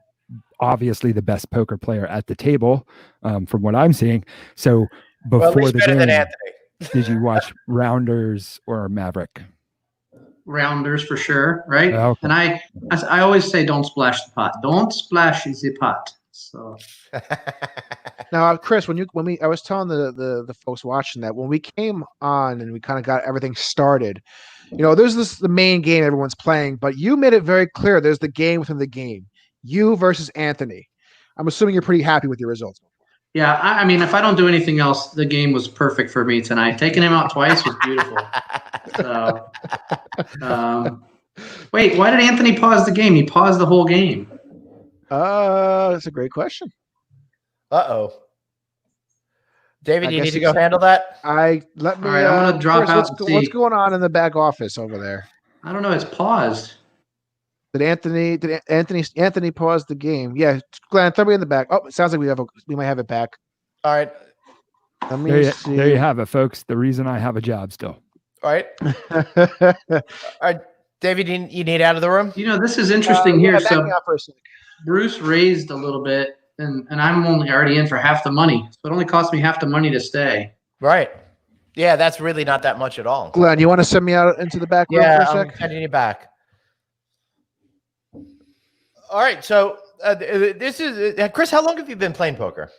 obviously the best poker player at the table, from what I'm seeing. So before the game, did you watch Rounders or Maverick? Rounders for sure, right? Okay. And I always say, don't splash the pot. Don't splash the pot. So now, Chris, I was telling the folks watching that when we came on and we kind of got everything started, there's the main game everyone's playing, but you made it very clear there's the game within the game. You versus Anthony. I'm assuming you're pretty happy with your results. Yeah, I mean, if I don't do anything else, the game was perfect for me tonight. Taking him out twice was beautiful. So, wait, why did Anthony pause the game? He paused the whole game. That's a great question. Uh-oh. David, you need to go handle that? All right, I'm going to drop out and see. What's going on in the back office over there? I don't know. It's paused. Did Anthony pause the game? Yeah, Glenn, throw me in the back. Oh, it sounds like we might have it back. All right. Let me see. There you have it, folks. The reason I have a job still. All right. All right, David, you need out of the room? This is interesting here. So for a second. Bruce raised a little bit, and I'm only already in for half the money. So it only cost me half the money to stay. Right. Yeah, that's really not that much at all. Glenn, you want to send me out into the back room for a sec? I'm sending you back. All right, so this is Chris. How long have you been playing poker?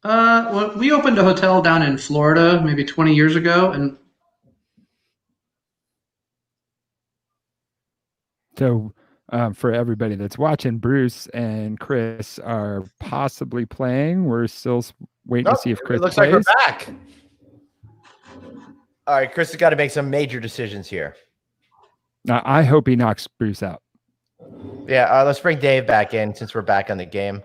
Well, we opened a hotel down in Florida maybe 20 years ago, and so for everybody that's watching, Bruce and Chris are possibly playing. We're still waiting to see if Chris looks plays. like we're back. All right, Chris has got to make some major decisions here. Now, I hope he knocks Bruce out. Yeah, let's bring Dave back in since we're back on the game.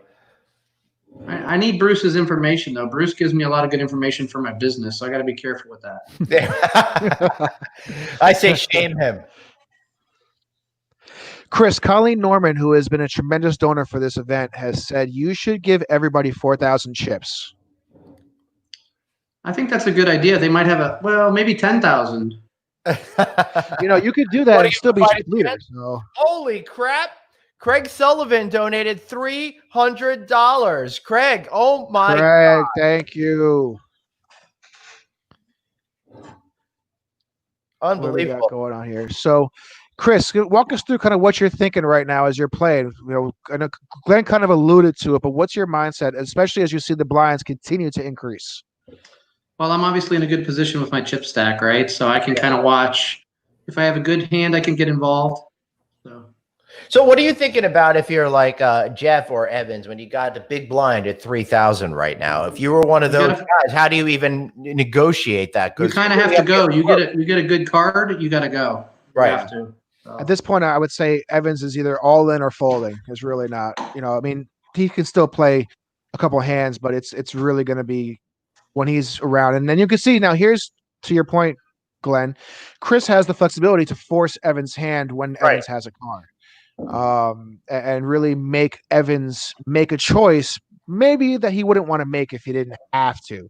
I need Bruce's information, though. Bruce gives me a lot of good information for my business, so I got to be careful with that. I say shame him. Chris, Colleen Norman, who has been a tremendous donor for this event, has said you should give everybody 4,000 chips. I think that's a good idea. They might have maybe 10,000. You could do that and still be chip leader. So. Holy crap. Craig Sullivan donated $300. Craig, oh my God. Thank you. Unbelievable. What do we got going on here? So, Chris, walk us through kind of what you're thinking right now as you're playing. I know Glenn kind of alluded to it, but what's your mindset, especially as you see the blinds continue to increase? Well, I'm obviously in a good position with my chip stack, right? So I can kind of watch. If I have a good hand, I can get involved. So what are you thinking about if you're like Jeff or Evans when you got the big blind at 3,000 right now? If you were one of those guys, how do you even negotiate that? You kind of have to go. You get a good card, you got to go. Right. You have to. So. At this point, I would say Evans is either all in or folding. Is really not. I mean, he can still play a couple hands, but it's really going to be when he's around. And then you can see now. Here's to your point, Glenn. Chris has the flexibility to force Evans' hand when Evans has a card. And really make Evans make a choice maybe that he wouldn't want to make if he didn't have to.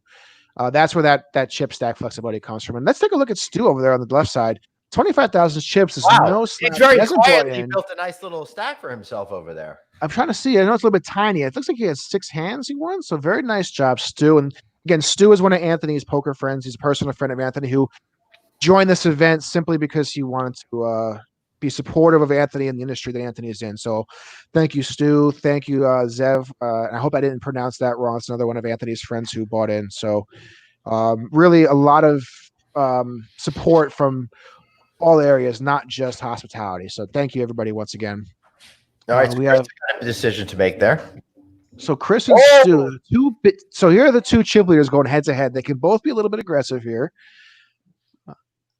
That's where that chip stack flexibility comes from. And let's take a look at Stu over there on the left side. 25,000 chips is no slack. He's very quietly built a nice little stack for himself over there. I'm trying to see. I know it's a little bit tiny. It looks like he has 6 hands he won. So very nice job, Stu. And again, Stu is one of Anthony's poker friends. He's a personal friend of Anthony who joined this event simply because he wanted to be supportive of Anthony and the industry that Anthony is in. So thank you, Stu. Thank you, Zev. I hope I didn't pronounce that wrong. It's another one of Anthony's friends who bought in. So really a lot of support from all areas, not just hospitality. So thank you, everybody, once again. All right, we have a decision to make there. So Chris and Stu, so here are the two chip leaders going head to head. They can both be a little bit aggressive here.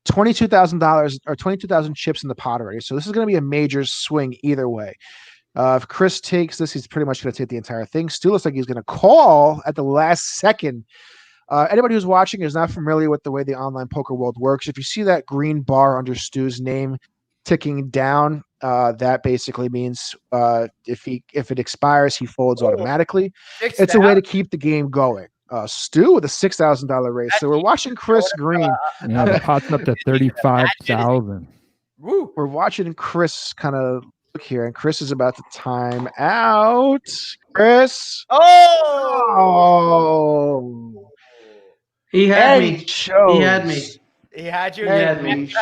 $22,000 or 22,000 chips in the pot already. So this is going to be a major swing either way. If Chris takes this, he's pretty much going to take the entire thing. Stu looks like he's going to call at the last second. Anybody who's watching is not familiar with the way the online poker world works. If you see that green bar under Stu's name ticking down, that basically means if it expires, he folds automatically. It's a way to keep the game going. Stu with a $6,000 raise. So we're watching Chris Green. Yeah, the pot's up to 35,000. We're watching Chris kind of look here, and Chris is about to time out. Chris. Oh! He had me. He had me. He had you. He had me.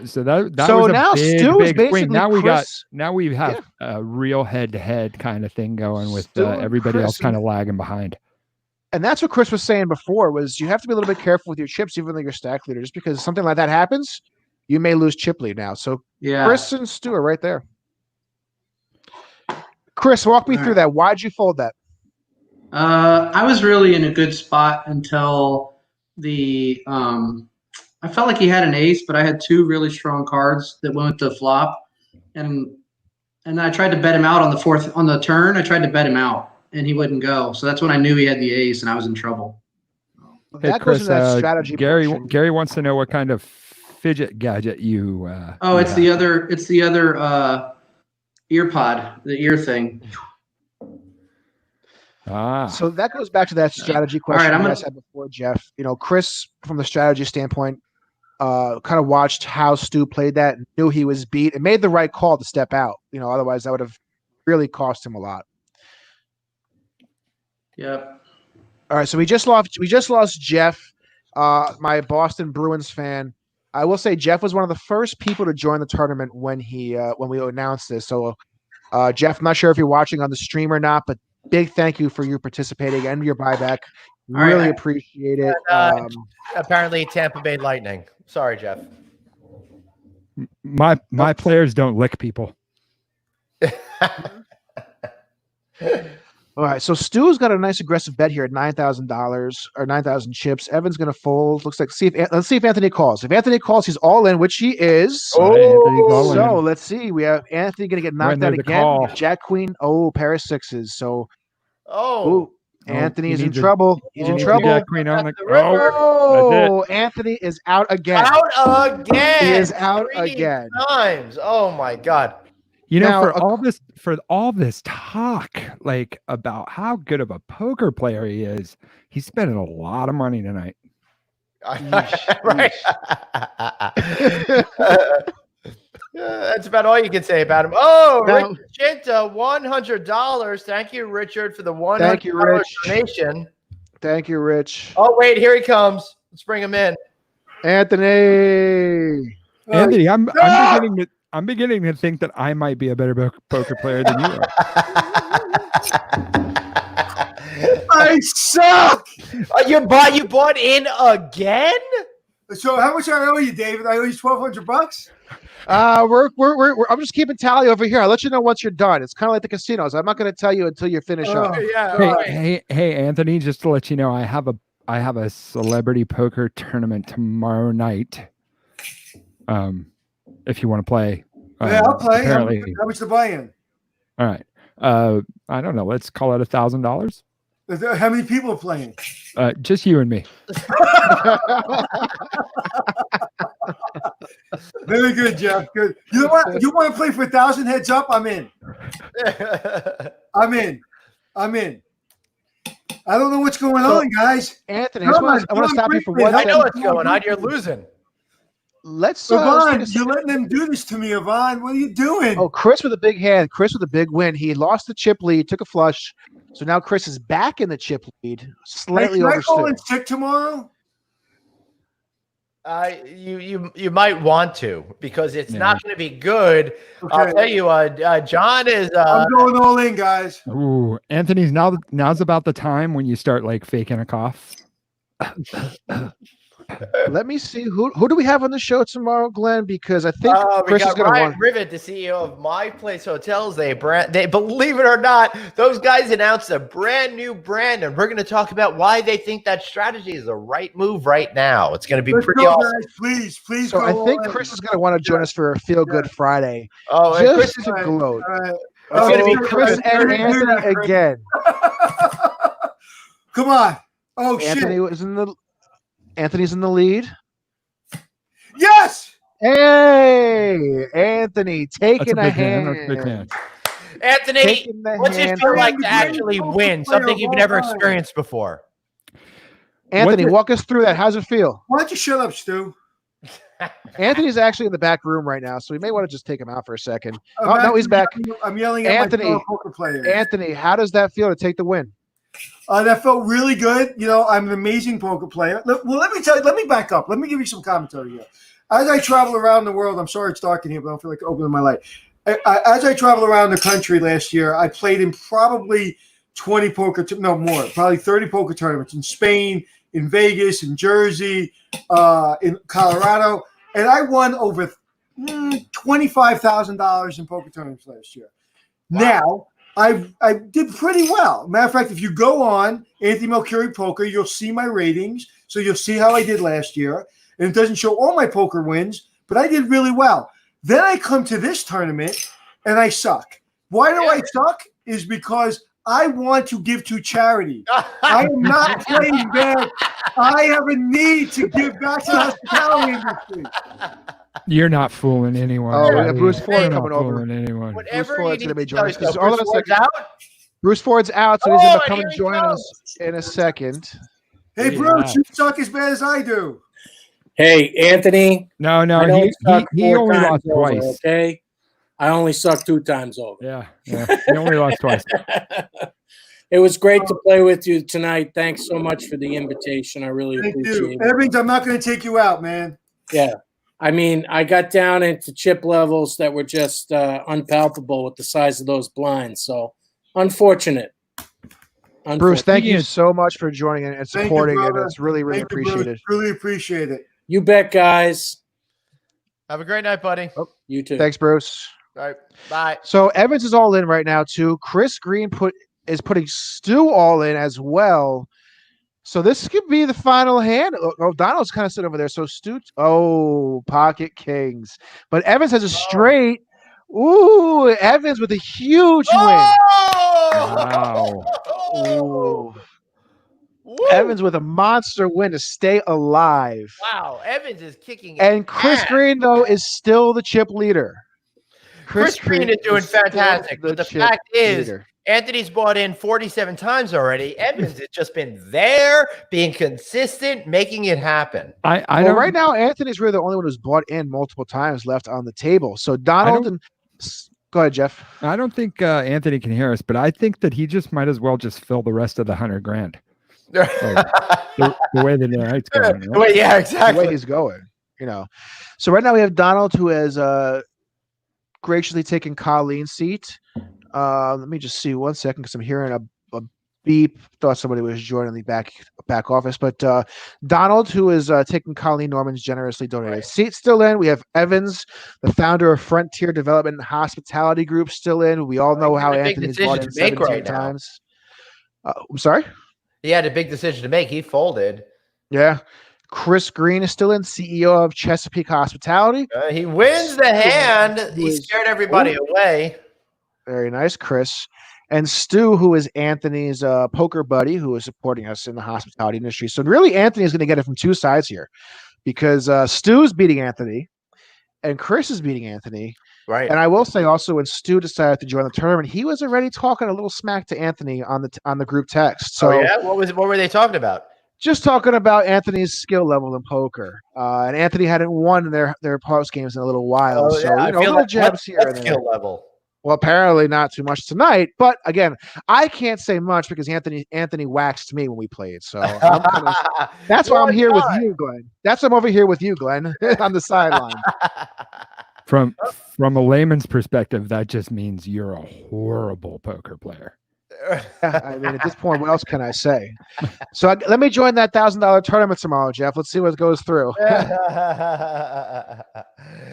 So that so was a now big, Stu is big basically swing. Now Chris, we have a real head-to-head kind of thing going with everybody Chris else kind of lagging behind. And that's what Chris was saying before, was you have to be a little bit careful with your chips, even though you're stack leader. Just because something like that happens, you may lose chip lead now. So Chris and Stu are right there. Chris, walk me through that. Why'd you fold that? I was really in a good spot until I felt like he had an ace, but I had 2 really strong cards that went with the flop, and I tried to bet him out on the turn. I tried to bet him out, and he wouldn't go. So that's when I knew he had the ace, and I was in trouble. Hey, that Chris, goes into that strategy. Gary wants to know what kind of fidget gadget you. It's the other ear pod, the ear thing. So that goes back to that strategy question I said before, Jeff. Chris, from the strategy standpoint, kind of watched how Stu played that and knew he was beat and made the right call to step out. Otherwise that would have really cost him a lot. Yep. All right, so we just lost Jeff, my Boston Bruins fan. I will say Jeff was one of the first people to join the tournament when we announced this. So, Jeff, I'm not sure if you're watching on the stream or not, but big thank you for you participating and your buyback. Really appreciate it. Apparently, Tampa Bay Lightning. Sorry, Jeff. My players don't lick people. All right, so Stu's got a nice aggressive bet here at $9,000 or 9,000 chips. Evan's going to fold. Looks like let's see if Anthony calls. If Anthony calls, he's all in, which he is. All right, Anthony's all So in. let's see. We have Anthony going to get When knocked out there's a again. call. Jack Queen. Oh, pair of sixes. So Oh, Anthony's he in needs a- trouble. He's in Oh, trouble. Jack Queen on the. The river. Oh, Anthony is out again. out again. He is out 3 again. times. Oh my God. You know, Now, for all this talk, like about how good of a poker player he is, he's spending a lot of money tonight. Right. That's about all you can say about him. Oh, Now- Richard Chinta, $100. Thank you, Richard, for the $100 Thank you, Rich. donation. Thank you, Rich. Oh, wait, here he comes. Let's bring him in. Anthony. Anthony, I'm beginning to think that I might be a better poker player than you are. I suck. You bought in again? So how much I owe you, David? I owe you $1,200. I'm just keeping tally over here. I'll let you know once you're done. It's kind of like the casinos. I'm not going to tell you until you finish up. Yeah. Hey, Right. hey, Anthony, just to let you know, I have a celebrity poker tournament tomorrow night. If you want to play. Yeah, I'll play. How Apparently. much to buy in? All right. I don't know. Let's call it $1,000. How many people are playing? Just you and me. Very good, Jeff. Good. You know what? You want to play for 1,000 heads up? I'm in. I'm in. I don't know what's going on, guys. Anthony, I want to stop you for one I second. know what's going on. You're losing. Let's Yvonne, take a you're letting them do this to me, Yvonne. What are you doing? Oh, Chris with a big hand. Chris with a big win. He lost the chip lead, took a flush. So now Chris is back in the chip lead, slightly Can I over call in Stu. sick tomorrow? You might want to because it's Yeah. not going to be good. I'll Okay. tell you, John is. I'm going all in, guys. Ooh, Anthony's now's about the time when you start like faking a cough. Let me see who do we have on the show tomorrow, Glenn? Because I think we Chris is got going to Ryan win. Rivet, the CEO of My Place Hotels. They believe it or not, those guys announced a brand new brand, and we're going to talk about why they think that strategy is the right move right now. It's going to be Let's pretty go, awesome. guys. Please So go I think all in. Chris is going to want to join us for a Feel Good Friday, Oh, and Chris just is to gloat. All right. It's gonna be Chris and Anthony again. Come on. Oh, Anthony's in the lead. Yes. Hey, Anthony taking That's a a big hand. hand. That's a big hand. Anthony, Taking the what's it hand. feel like the to actually greatest win player something of you've all never time. experienced before? Anthony, What's it- walk us through that. How's it feel? Why don't you shut up, Stu? Anthony's actually in the back room right now, so we may want to just take him out for a second. Oh, no, he's back. I'm yelling at Anthony. my fellow poker players. Anthony, how does that feel to take the win? That felt really good. You know, I'm an amazing poker player. Well, let me tell you. Let me back up. Let me give you some commentary here. As I travel around the world, I'm sorry it's dark in here, but I don't feel like opening my light. As I travel around the country last year, I played in probably 20 probably 30 poker tournaments in Spain, in Vegas, in Jersey, in Colorado, and I won over $25,000 in poker tournaments last year. Wow. Now, I did pretty well. Matter of fact, if you go on Anthony Melchiorri Poker, you'll see my ratings. So you'll see how I did last year. And it doesn't show all my poker wins, but I did really well. Then I come to this tournament and I suck. Why do I suck? Is because I want to give to charity. I am not playing bad. I have a need to give back to the hospitality industry. You're not fooling anyone. Oh, we buddy. got Bruce Ford You're not coming over. fooling anyone. Whatever you Ford's need gonna be to tell joining us. yourself. Hold on a Bruce Ford's second. out? Bruce Ford's out, so he's going to come and and here he join goes. us in a second. Hey, Bruce, you suck as bad as I do. Hey, Anthony. No, I he don't suck he 4 only times lost over, twice. Okay, I only sucked 2 times over. Yeah, he only lost twice. It was great to play with you tonight. Thanks so much for the invitation. I really Thank appreciate you. it. That means I'm not going to take you out, man. Yeah. I mean, I got down into chip levels that were just unpalpable with the size of those blinds. So, unfortunate. Bruce, thank you so much for joining and Thank you, supporting, and brother. it's really, really Thank you, Bruce. appreciated. Really appreciate it. You bet, guys. Have a great night, buddy. All You too. Thanks, Bruce. right, bye. So Evans is all in right now too. Chris Green put is putting Stu all in as well. So this could be the final hand. Oh, Donald's kind of sitting over there. So Stu, pocket kings. But Evans has a straight. Ooh, Evans with a huge win. Wow. Ooh. Woo! Evans with a monster win to stay alive. Wow, Evans is kicking. And Chris ass. Green, though, is still the chip leader. Chris Green is doing still fantastic. But the chip fact is, leader. Anthony's bought in 47 times already. Evans has just been there, being consistent, making it happen. I Well, don't right now, Anthony's really the only one who's bought in multiple times left on the table. So Donald and go ahead, Jeff. I don't think Anthony can hear us, but I think that he just might as well just fill the rest of the $100,000. The way the night's going. Right? Wait, yeah, The exactly. way he's going, So right now we have Donald, who has graciously taken Colleen's seat. Let me just see 1 second because I'm hearing a beep. Thought somebody was joining the back office, but Donald, who is taking Colleen Norman's generously donated seat, still in. We have Evans, the founder of Frontier Development and Hospitality Group, still in. We all know how Anthony's bought in 17 times. I'm sorry? He had a big decision to make. He folded. Yeah. Chris Green is still in, CEO of Chesapeake Hospitality. He wins the hand. He scared everybody away. Very nice, Chris. And Stu, who is Anthony's poker buddy, who is supporting us in the hospitality industry. So really, Anthony is going to get it from two sides here, because Stu's beating Anthony, and Chris is beating Anthony. Right. And I will say also, when Stu decided to join the tournament, he was already talking a little smack to Anthony on the group text. So yeah, what were they talking about? Just talking about Anthony's skill level in poker. And Anthony hadn't won their post games in a little while. Oh, so yeah. little jabs here and there. Skill level. Well, apparently not too much tonight. But again, I can't say much because Anthony waxed me when we played. So that's why I'm here with you, Glenn. That's why I'm over here with you, Glenn, on the sideline. From a layman's perspective, that just means you're a horrible poker player. I mean, at this point, what else can I say? So let me join that $1,000 tournament tomorrow, Jeff. Let's see what goes through.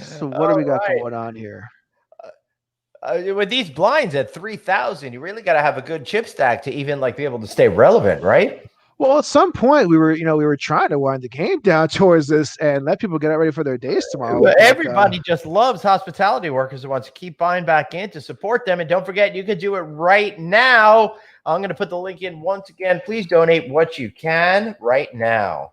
So what do we got going on here? With these blinds at 3,000, you really got to have a good chip stack to even be able to stay relevant, right? Well, at some point we were trying to wind the game down towards this and let people get ready for their days tomorrow. But everybody just loves hospitality workers and wants to keep buying back in to support them. And don't forget, you could do it right now. I'm going to put the link in once again. Please donate what you can right now.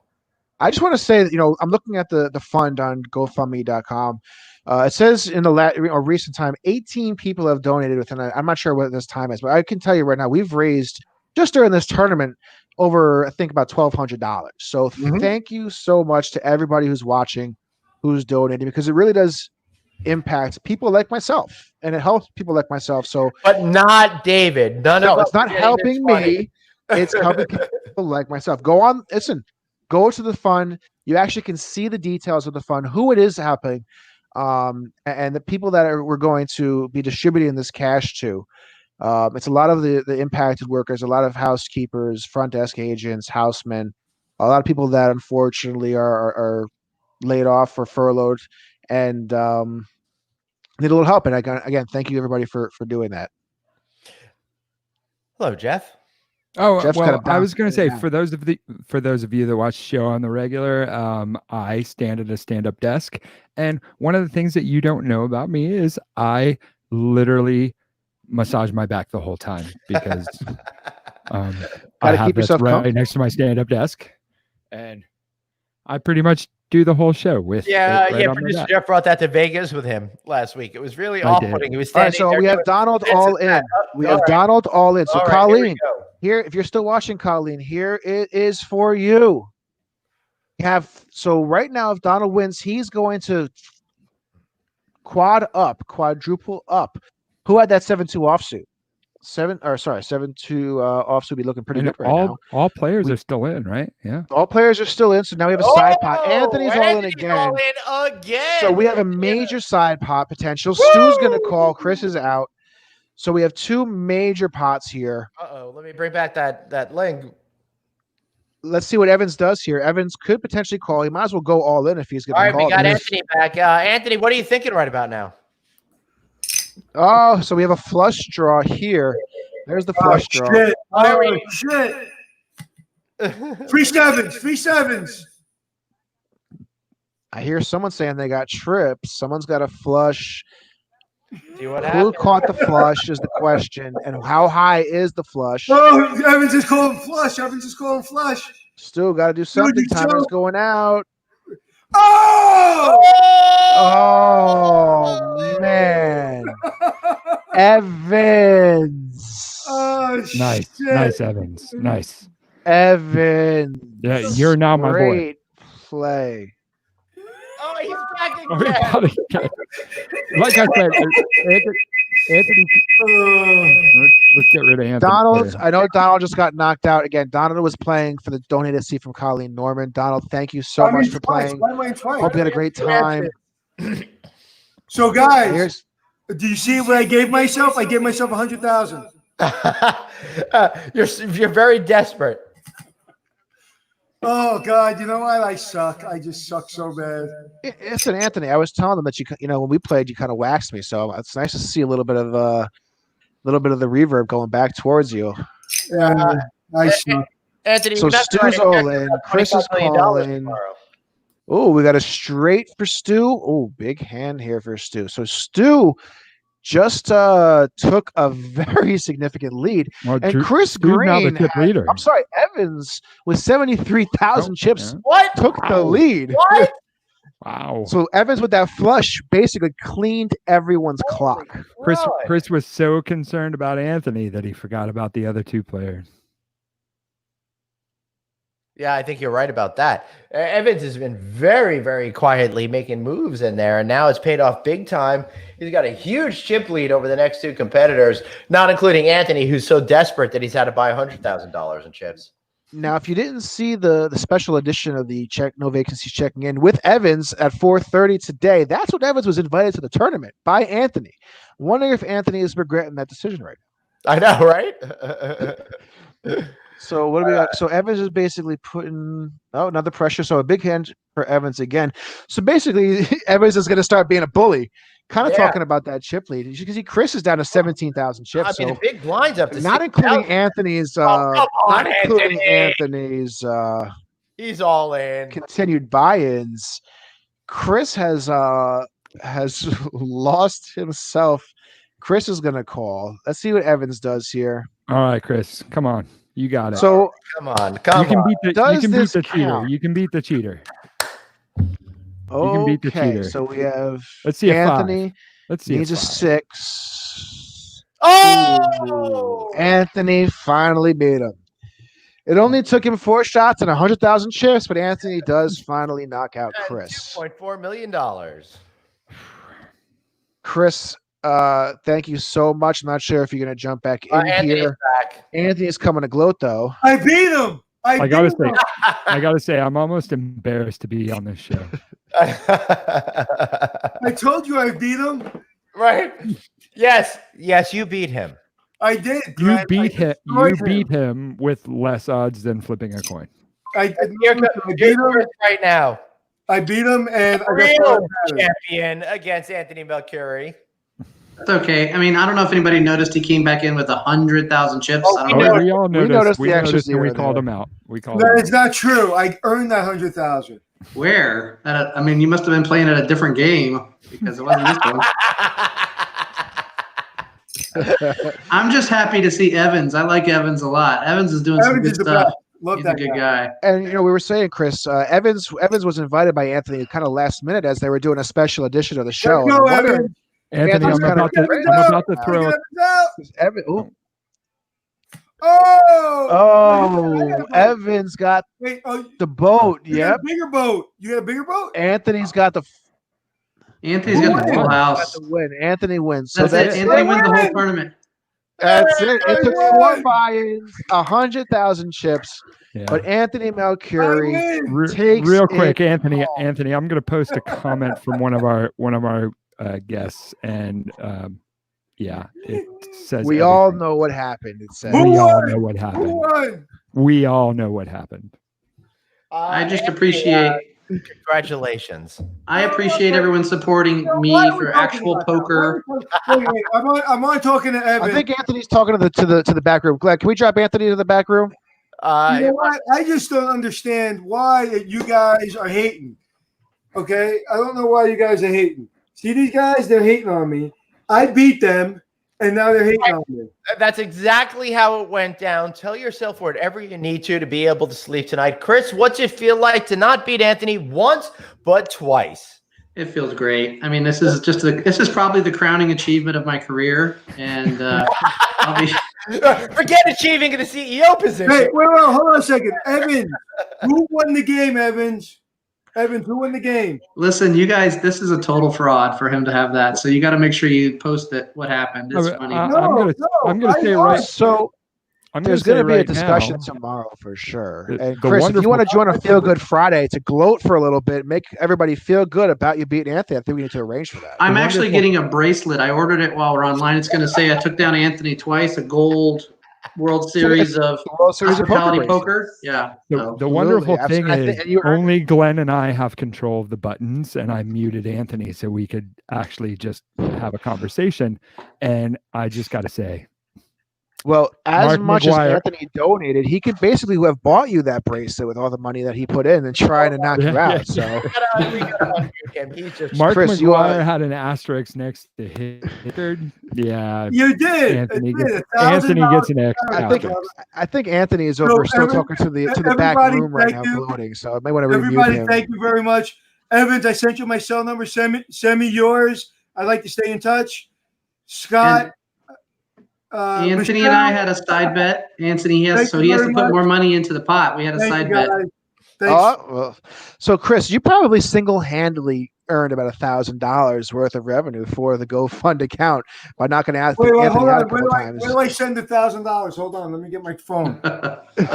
I just want to say that, I'm looking at the fund on GoFundMe.com. It says in the recent time, 18 people have donated within. I'm not sure what this time is, but I can tell you right now, we've raised just during this tournament over, I think, about $1,200. So thank you so much to everybody who's watching, who's donating, because it really does impact people like myself, and it helps people like myself. So, but not David. It's not helping me. It's helping people like myself. Go to the fund. You actually can see the details of the fund, who it is helping. And the people that we're going to be distributing this cash to. It's a lot of the impacted workers, a lot of housekeepers, front desk agents, housemen, a lot of people that unfortunately are laid off or furloughed and need a little help. And again, thank you everybody for doing that. Hello, Jeff. Oh, Jeff's well, I was going to say, down. for those of you that watch the show on the regular, I stand at a stand-up desk, and one of the things that you don't know about me is I literally massage my back the whole time because I have this right next to my stand-up desk, and I pretty much do the whole show with. Producer Jeff brought that to Vegas with him last week. It was really off-putting. He was standing. All right, so we have Donald all in. We have Donald all in. So Colleen, here, if you're still watching, Colleen, here it is for you. So right now, if Donald wins, he's going to quadruple up. Who had that 7-2 offsuit? 7-2 offsuit would be looking pretty good right now. All players are still in, right? Yeah. All players are still in. So now we have a side pot. Anthony's all in again. So we have a major side pot potential. Woo! Stu's going to call. Chris is out. So we have two major pots here. Let me bring back that link. Let's see what Evans does here. Evans could potentially call. He might as well go all in if he's going to call. All right, we got Anthony back. Anthony, what are you thinking right about now? Oh, so we have a flush draw here. There's the flush draw. Shit. Oh, shit. 3 sevens. 3 sevens. I hear someone saying they got trips. Someone's got a flush. See what Who happens. caught the flush is the question, and how high is the flush? Oh, Evans is calling flush. Evans is calling flush. Still got to do something. you Timer's joke. going out. Oh! Oh man, Evans. Oh, Nice, shit. nice, Evans. Nice. Evans. Yeah, you're now my boy. Great play. Oh, he's back Oh, again. okay. Like I said, Anthony. Let's get rid of Anthony. Donald, there. I know Donald just got knocked out again. Donald was playing for the donated seat from Colleen Norman. Donald, thank you so much for playing. Hope you had a great time. So, guys, Here's do you see what I gave myself? I gave myself 100,000. You're very desperate. Oh God, you know what? I suck. I just suck so bad. Listen, Anthony. I was telling them that you know when we played, you kind of waxed me. So it's nice to see a little bit of the reverb going back towards you. I suck. Anthony, So we're not Stu's trying to all check in. out Chris is $25 million calling. tomorrow. Oh, we got a straight for Stu. Oh, big hand here for Stu. So Stu just took a very significant lead. Well, And Drew- Chris Drew's now the Green, tip leader. I'm sorry, Evans with 73,000 Oh, chips yeah. What? took the Wow. lead. What? Wow. So Evans with that flush basically cleaned everyone's clock. Chris was so concerned about Anthony that he forgot about the other two players. Yeah, I think you're right about that. Evans has been very, very quietly making moves in there, and now it's paid off big time. He's got a huge chip lead over the next two competitors, not including Anthony, who's so desperate that he's had to buy $100,000 in chips. Now, if you didn't see the special edition of the Check No Vacancies Checking In with Evans at 4:30 today, that's when Evans was invited to the tournament by Anthony. Wondering if Anthony is regretting that decision right now. I know, right? So what do we got? So Evans is basically putting another pressure. So a big hand for Evans again. So basically, Evans is going to start being a bully. Kind of talking about that chip lead. You can see Chris is down to 17,000 chips. I mean, the big blinds up to not 6,000. including Anthony's. come on, not including Anthony. Anthony's. He's all in. Continued buy-ins. Chris has lost himself. Chris is going to call. Let's see what Evans does here. All right, Chris, come on. You got it. So Come on. you can beat the Does you can this beat the cheater. count? You can beat the cheater. okay, can beat the cheater. so we have Let's see Anthony Let's see. needs a five. 6. Oh! Anthony finally beat him. It only took him 4 shots and 100,000 chips, but Anthony does finally knock out Chris. $2.4 million. Chris, thank you so much. I'm not sure if you're going to jump back in Anthony's here. back. Anthony's coming to gloat, though. I beat him. I gotta say, I'm almost embarrassed to be on this show. I told you I beat him. Right? Yes, you beat him. I did. You Grant. beat I him. destroyed You beat him with less odds than flipping a coin. I You're beat him. right now. I beat him, and I got Real five out. champion against Anthony Melchiorri. That's okay. I mean, I don't know if anybody noticed he came back in with 100,000 chips. Oh, I we don't know. know. We all noticed. noticed We the extra noticed and we zero called there. him out. We called No, him it's not true. I earned that 100,000. Where? I mean, you must have been playing at a different game because it wasn't this one. I'm just happy to see Evans. I like Evans a lot. Evans is doing some Evans good is the stuff. best. Love He's a that good guy. guy. And we were saying, Chris, Evans was invited by Anthony kind of last minute as they were doing a special edition of the show. Let's And go, I'm wondering- Evans. Anthony, Anthony's I'm about to throw. Evans out. Evan, oh, Oh! Evans got Wait, the boat. you got Yep. a bigger boat. You got a bigger boat? Anthony's got the Anthony's got the full got house. the win. Anthony wins. So That's it. Anthony wins the whole tournament. That's it. It took I 4 won. buy-ins, 100,000 chips, Yeah. but Anthony Melchiorri I win. takes Real quick, it Anthony. all. Anthony, I'm going to post a comment from one of our guests, and yeah, it says We all everything. know what happened. It says. Who We all won? know what Who happened. won? We all know what happened. I just appreciate Congratulations. I appreciate everyone supporting me Why are we for talking actual about that? poker. Wait, I'm on talking to Evan. I think Anthony's talking to the back room. Glenn, can we drop Anthony to the back room? You know what? I just don't understand why you guys are hating. Okay? I don't know why you guys are hating. See these guys? They're hating on me. I beat them, and now they're hating on me. That's exactly how it went down. Tell yourself whatever you need to be able to sleep tonight. Chris, what's it feel like to not beat Anthony once, but twice? It feels great. I mean, this is probably the crowning achievement of my career, and I'll be. Forget achieving the CEO position. Hey, wait, hold on a second. Evans, who won the game, Evans? Evans, who won the game? Listen, you guys, this is a total fraud for him to have that. So you got to make sure you post it. What happened? It's funny. I'm gonna say right. So there's going to be a discussion tomorrow for sure. And Chris, if you want to join a Feel Good Friday to gloat for a little bit, make everybody feel good about you beating Anthony, I think we need to arrange for that. I'm actually getting a bracelet. I ordered it while we're online. It's going to say I took down Anthony twice, a gold World Series of hospitality poker. Yeah. The wonderful thing is only Glenn and I have control of the buttons, and I muted Anthony so we could actually just have a conversation. And I just got to say, well, as Mark much McGuire. as Anthony donated, he could basically have bought you that bracelet with all the money that he put in and trying to knock you out. So, Mark Chris, McGuire had an asterisk next to his record. Yeah, you did. Anthony gets an extra. I think Anthony is over still talking to the back room right now, gloating. So I may want to review him. Thank you very much, Evans. I sent you my cell number. Send me yours. I'd like to stay in touch. Scott. Anthony and I had a side bet. Anthony he has to put more money into the pot. We had a side bet. So Chris, you probably single-handedly earned about $1,000 worth of revenue for the GoFund account by knocking Anthony out a couple times. Where do I send $1,000? Hold on, let me get my phone. You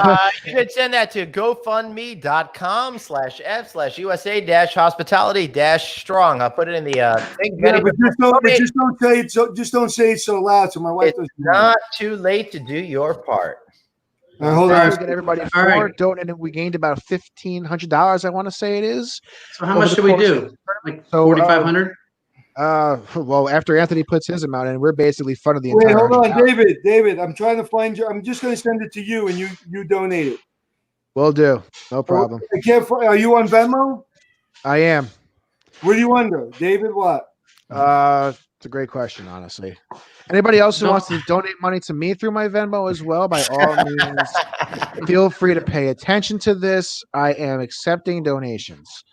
should send that to gofundme.com/f/USA-hospitality-strong. I'll put it in the thing. Just don't say it so loud so my wife doesn't know. Not too late to do your part. Hold on. Get everybody donated. We gained about $1,500. I want to say it is. So how much did we do? Like 4,500. Well, after Anthony puts his amount in, we're basically funded the entire. Wait, hold on, David. I'm trying to find you. I'm just going to send it to you, and you donate it. Will do. No problem. I can't. Are you on Venmo? I am. What are you under, David? What? It's a great question, honestly. Anybody else who wants to donate money to me through my Venmo as well, by all means, feel free to pay attention to this. I am accepting donations.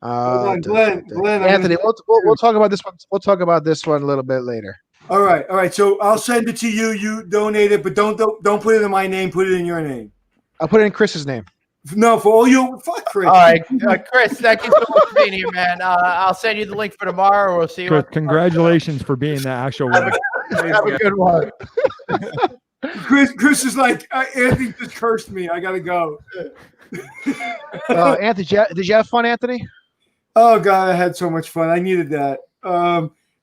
Glenn, Anthony, we'll talk about this one. We'll talk about this one a little bit later. All right. So I'll send it to you. You donate it, but don't put it in my name. Put it in your name. I'll put it in Chris's name. No, for all you. Fuck Chris. All right, Chris. Thank you so much for being here, man. I'll send you the link for tomorrow. We'll see you. Chris, congratulations for being the actual winner. Have a good one. Chris is like, Anthony just cursed me. I gotta go. Anthony, did you have fun, Anthony? Oh God, I had so much fun. I needed that.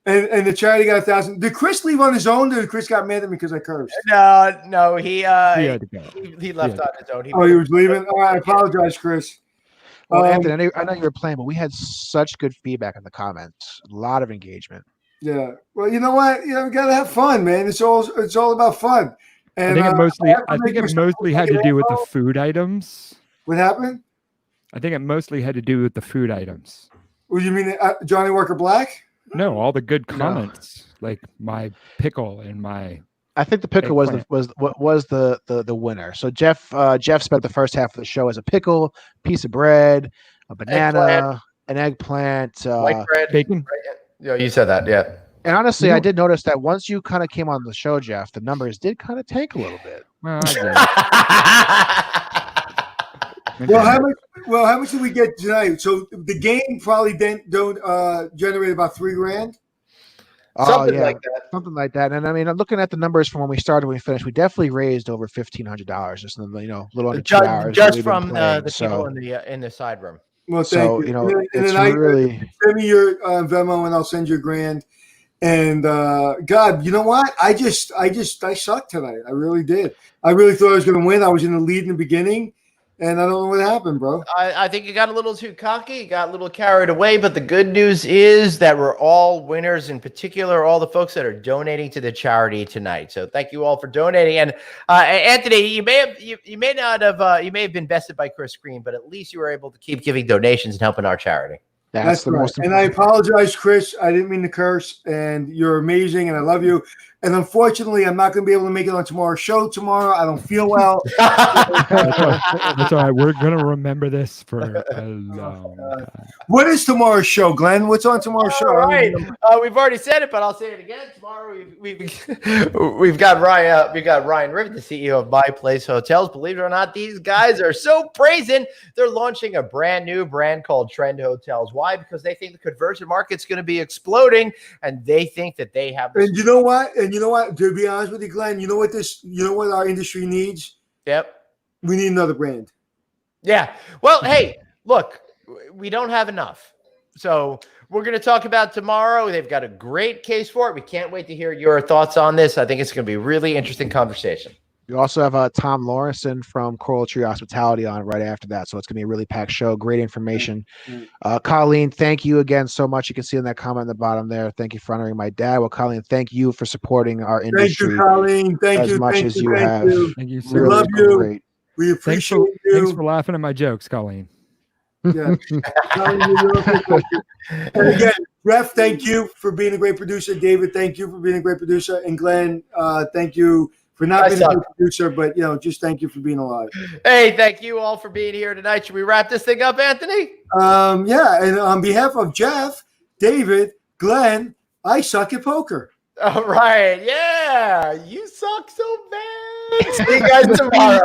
And the charity got 1,000. Did Chris leave on his own? Or Chris got mad at me because I cursed? No, he had to go. He left on his own. He was leaving. All right, I apologize, Chris. Well, Anthony, I know you were playing, but we had such good feedback in the comments. A lot of engagement. Yeah. Well, you know what? We gotta have fun, man. It's all about fun. And I think it mostly had to do with the food items. What happened? I think it mostly had to do with the food items. Well, you mean Johnny Walker Black? No, all the good comments, like my pickle and my. I think the pickle was the winner. So Jeff spent the first half of the show as a pickle, piece of bread, a banana, an eggplant, white bread, bacon. Yeah, you said that, yeah. And honestly, I did notice that once you kind of came on the show, Jeff, the numbers did kind of tank a little bit. Well, I How much did we get tonight? So the game probably generate about $3,000. Something like that. Something like that. And I mean, I'm looking at the numbers from when we started, when we finished, we definitely raised over $1,500 just in a little under 2 hours. Just from the people in the side room. Well, thank you. It's really. Send me your Venmo and I'll send you $1,000. And God, you know what? I sucked tonight. I really did. I really thought I was going to win. I was in the lead in the beginning, and I don't know what happened, bro. I think you got a little too cocky, you got a little carried away, but the good news is that we're all winners, in particular, all the folks that are donating to the charity tonight. So thank you all for donating. And Anthony, you may have been bested by Chris Green, but at least you were able to keep giving donations and helping our charity. That's the right. most And I important. apologize, Chris. I didn't mean to curse, and you're amazing, and I love you. And unfortunately, I'm not going to be able to make it on tomorrow's show tomorrow. I don't feel well. That's all right. We're gonna remember this for a long time. What is tomorrow's show, Glenn? What's on tomorrow's show? All right, we've already said it, but I'll say it again. Tomorrow we've got Ryan Rivet, the CEO of My Place Hotels. Believe it or not, these guys are so brazen. They're launching a brand new brand called Trend Hotels. Why? Because they think the conversion market's going to be exploding, and they think that they have. And you know what? To be honest with you, Glenn, you know what our industry needs? Yep. We need another brand. Yeah. Well, hey, look, we don't have enough. So we're going to talk about tomorrow. They've got a great case for it. We can't wait to hear your thoughts on this. I think it's going to be a really interesting conversation. You also have Tom Lawrenson from Coral Tree Hospitality on right after that. So it's going to be a really packed show. Great information. Colleen, thank you again so much. You can see in that comment in the bottom there. Thank you for honoring my dad. Well, Colleen, thank you for supporting our industry. Thank you, Colleen. Thank you. Much as you have. Thank you, We sir. love you. Great. We appreciate you. Thanks for laughing at my jokes, Colleen. Yeah. And again, Ref, thank you for being a great producer. David, thank you for being a great producer. And Glenn, thank you for not being a great producer, but just thank you for being alive. Hey, thank you all for being here tonight. Should we wrap this thing up, Anthony? Yeah, and on behalf of Jeff, David, Glenn, I suck at poker. All right. Yeah. You suck so bad. See you guys tomorrow.